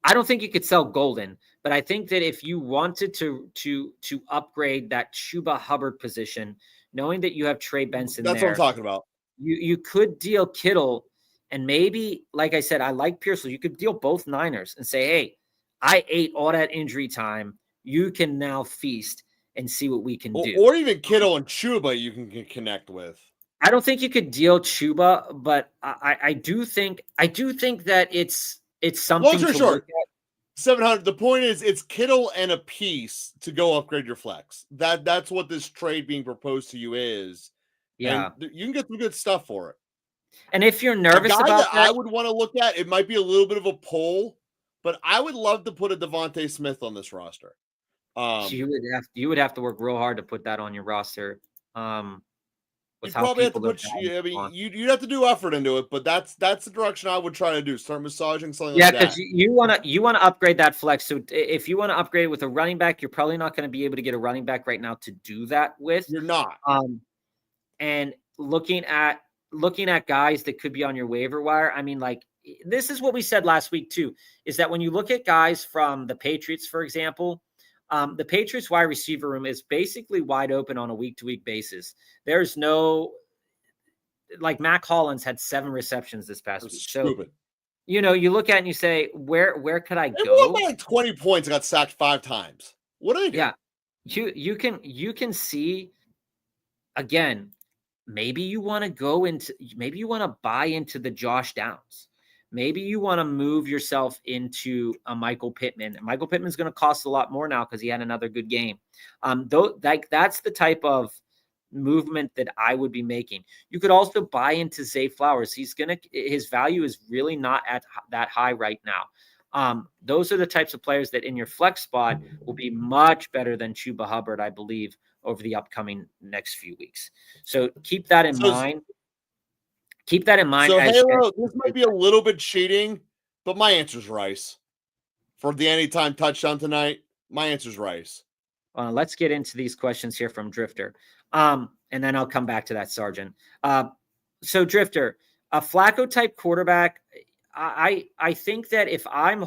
I don't think you could sell Golden, but I think that if you wanted to upgrade that Chuba Hubbard position, knowing that you have Trey Benson, that's what I'm talking about. You could deal Kittle, and maybe, like I said, I like Pearsall. You could deal both Niners and say, hey, I ate all that injury time. You can now feast and see what we can do. Or even Kittle and Chuba you can connect with. I don't think you could deal Chuba, but I do think that it's something to look at. 700. The point is, it's Kittle and a piece to go upgrade your flex. That's what this trade being proposed to you is. Yeah, and you can get some good stuff for it. And if you're nervous about that, I would want to look at, it might be a little bit of a pull, but I would love to put a Devontae Smith on this roster. You would have to work real hard to put that on your roster. You probably have to put. You'd have to do effort into it, but that's the direction I would try to do. Start massaging something like that. Yeah, because you want to upgrade that flex. So if you want to upgrade with a running back, you're probably not going to be able to get a running back right now to do that with. You're not. And looking at guys that could be on your waiver wire, I mean, like, this is what we said last week too, is that when you look at guys from the Patriots, for example, The Patriots wide receiver room is basically wide open on a week-to-week basis. There's no, like Mac Hollins had 7 receptions this past week. Stupid. So, you look at it and you say, where could I They go? won by like 20 points and got sacked 5 times. What do they do? Yeah. You can see, again, maybe you want to buy into the Josh Downs. Maybe you want to move yourself into a Michael Pittman. Michael Pittman's going to cost a lot more now because he had another good game. That's the type of movement that I would be making. You could also buy into Zay Flowers. His value is really not at that high right now. Those are the types of players that in your flex spot will be much better than Chuba Hubbard, I believe, over the upcoming next few weeks. So keep that in mind. Keep that in mind. So Halo, this might be a little bit cheating, but my answer is Rice. For the anytime touchdown tonight, my answer is Rice. Let's get into these questions here from Drifter. And then I'll come back to that, Sergeant. So Drifter, a Flacco type quarterback, I think that if I'm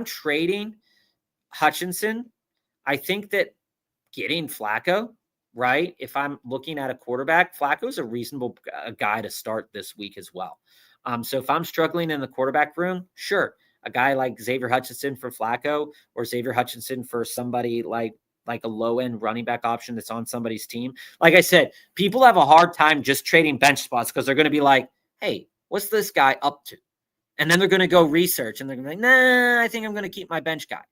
trading Hutchinson, I think that getting Flacco, right? If I'm looking at a quarterback, Flacco's a reasonable guy to start this week as well. So if I'm struggling in the quarterback room, sure, a guy like Xavier Hutchinson for Flacco or Xavier Hutchinson for somebody like a low-end running back option that's on somebody's team. Like I said, people have a hard time just trading bench spots because they're going to be like, hey, what's this guy up to? And then they're going to go research and they're going to be like, nah, I think I'm going to keep my bench guy.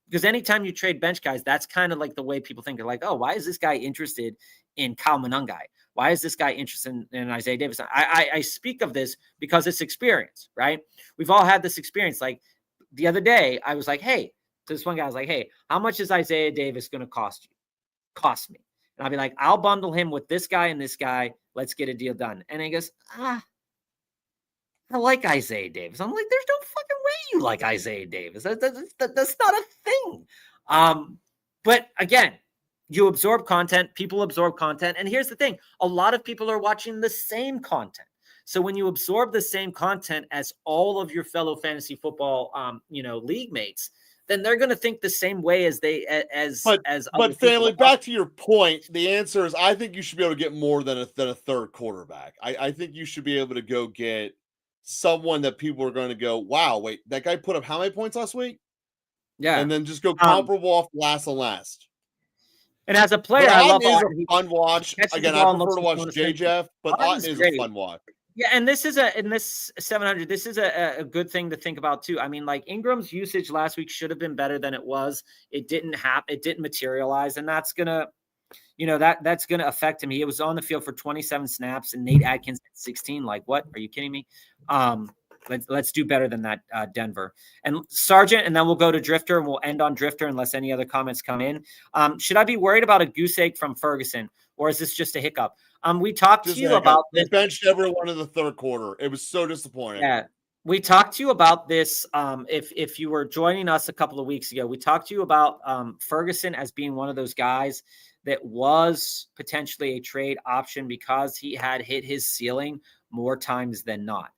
Because anytime you trade bench guys, that's kind of like the way people think. They're like, oh, why is this guy interested in Kyle Monangai? Why is this guy interested in Isaiah Davis? I speak of this because it's experience, right? We've all had this experience. Like the other day, I was like, hey, to this one guy, I was like, hey, how much is Isaiah Davis going to cost me? And I'll be like, I'll bundle him with this guy and this guy. Let's get a deal done. And he goes, I like Isaiah Davis. I'm like, there's no fucking way you like Isaiah Davis. That's not a thing. But again, you absorb content, people absorb content. And here's the thing. A lot of people are watching the same content. So when you absorb the same content as all of your fellow fantasy football, league mates, then they're going to think the same way as But family, back to your point, the answer is I think you should be able to get more than a third quarterback. I think you should be able to go get someone that people are going to go, wow, wait, that guy put up how many points last week? Yeah. And then just go comparable off last and last. And as a player, I love Otten is a fun watch. Again, I prefer to watch J-Jeff, but Otten is a fun watch. Yeah, and this 700, this is a good thing to think about too. I mean, like Ingram's usage last week should have been better than it was. It didn't materialize, and that's gonna, that's gonna affect him. He was on the field for 27 snaps, and Nate Atkins at 16. Like, what? Are you kidding me? Let's do better than that, Denver. And Sergeant, and then we'll go to Drifter, and we'll end on Drifter unless any other comments come in. Should I be worried about a goose egg from Ferguson, or is this just a hiccup? We talked to you about this. They benched everyone in the third quarter. It was so disappointing. Yeah, we talked to you about this. If you were joining us a couple of weeks ago, we talked to you about Ferguson as being one of those guys that was potentially a trade option because he had hit his ceiling more times than not.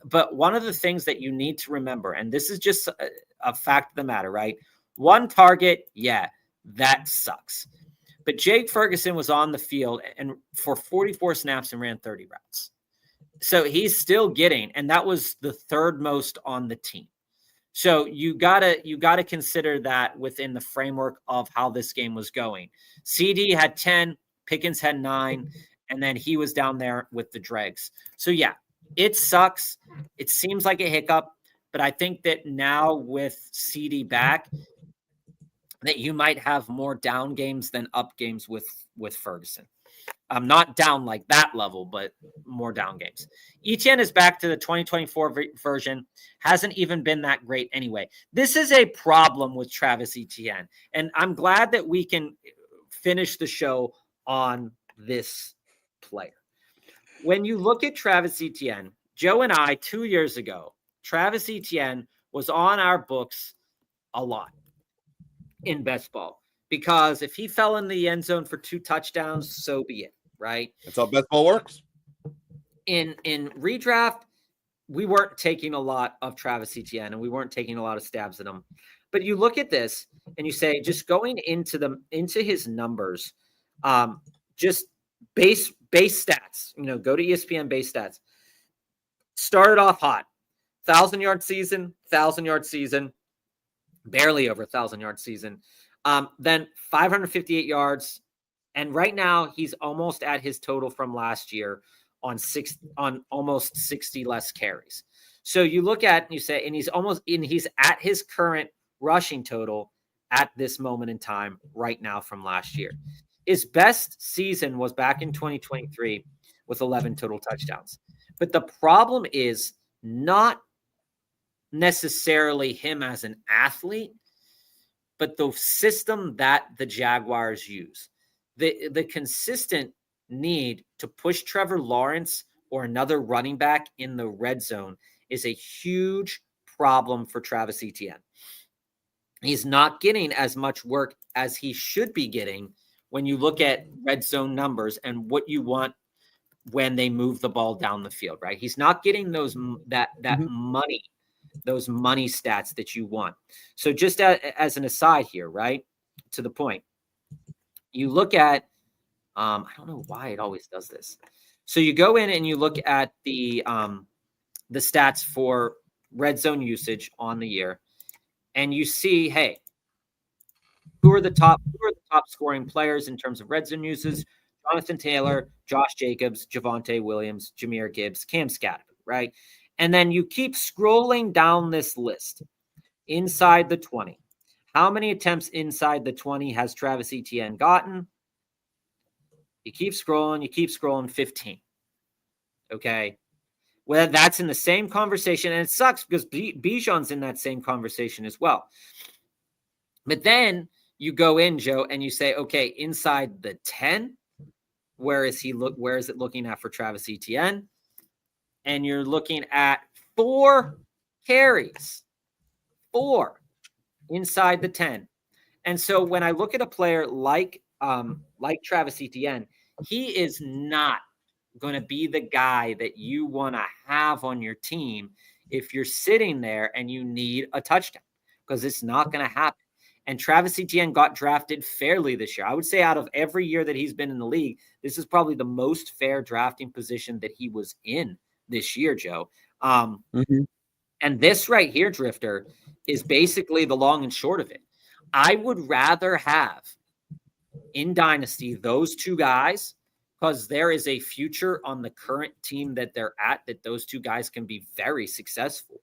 But one of the things that you need to remember, and this is just a fact of the matter, right? One target, yeah, that sucks. But Jake Ferguson was on the field and for 44 snaps and ran 30 routes. So he's still getting, and that was the third most on the team. So you gotta consider that within the framework of how this game was going. CD had 10, Pickens had 9, and then he was down there with the dregs. So yeah, it sucks. It seems like a hiccup, but I think that now with CD back, that you might have more down games than up games with Ferguson. Not down like that level, but more down games. Etienne is back to the 2024 version. Hasn't even been that great anyway. This is a problem with Travis Etienne. And I'm glad that we can finish the show on this player. When you look at Travis Etienne, Joe and I, 2 years ago, Travis Etienne was on our books a lot in best ball, because if he fell in the end zone for 2 touchdowns, so be it, right? That's how best ball works. In redraft, we weren't taking a lot of Travis Etienne and we weren't taking a lot of stabs at him. But you look at this and you say, just going into his numbers, just base stats, go to ESPN base stats. Started off hot, 1,000-yard season, barely over 1,000-yard season. Then 558 yards. And right now he's almost at his total from last year on almost 60 less carries. So you look at and you say, and he's at his current rushing total at this moment in time right now from last year. His best season was back in 2023 with 11 total touchdowns. But the problem is not necessarily him as an athlete, but the system that the Jaguars use. The consistent need to push Trevor Lawrence or another running back in the red zone is a huge problem for Travis Etienne. He's not getting as much work as he should be getting when you look at red zone numbers and what you want when they move the ball down the field, right? He's not getting those money stats that you want. So just as an aside here, right, to the point, you look at, I don't know why it always does this. So you go in and you look at the stats for red zone usage on the year, and you see, hey, who are the top scoring players in terms of red zone usage? Jonathan Taylor, Josh Jacobs, Javonte Williams, Jahmyr Gibbs, Cam Scattergood, right? And then you keep scrolling down this list inside the 20. How many attempts inside the 20 has Travis Etienne gotten? You keep scrolling, 15. Okay. Well, that's in the same conversation, and it sucks because Bijan's in that same conversation as well. But then you go in, Joe, and you say, okay, inside the 10, where is it looking at for Travis Etienne? And you're looking at 4 carries. 4 inside the 10. And so when I look at a player like Travis Etienne, he is not going to be the guy that you want to have on your team if you're sitting there and you need a touchdown, because it's not going to happen. And Travis Etienne got drafted fairly this year. I would say out of every year that he's been in the league, this is probably the most fair drafting position that he was in this year, Joe. And this right here, Drifter, is basically the long and short of it. I would rather have in Dynasty those two guys, because there is a future on the current team that they're at that those two guys can be very successful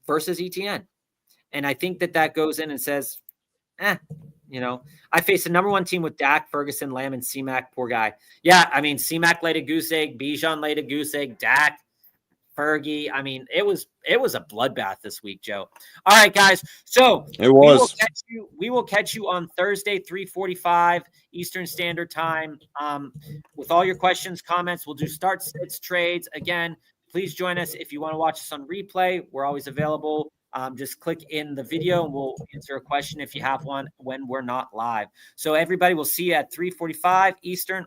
versus Etienne. And I think that goes in and says, I face the number 1 team with Dak, Ferguson, Lamb, and C-Mac. Poor guy. Yeah, I mean, C-Mac laid a goose egg. Bijan laid a goose egg. Dak, Fergie. I mean, it was a bloodbath this week, Joe. All right, guys. So it was. We will catch you on Thursday, 3:45 Eastern Standard Time. With all your questions, comments, we'll do start sits, trades. Again, please join us if you want to watch us on replay. We're always available. Just click in the video and we'll answer a question if you have one when we're not live. So everybody, we'll see you at 3:45 Eastern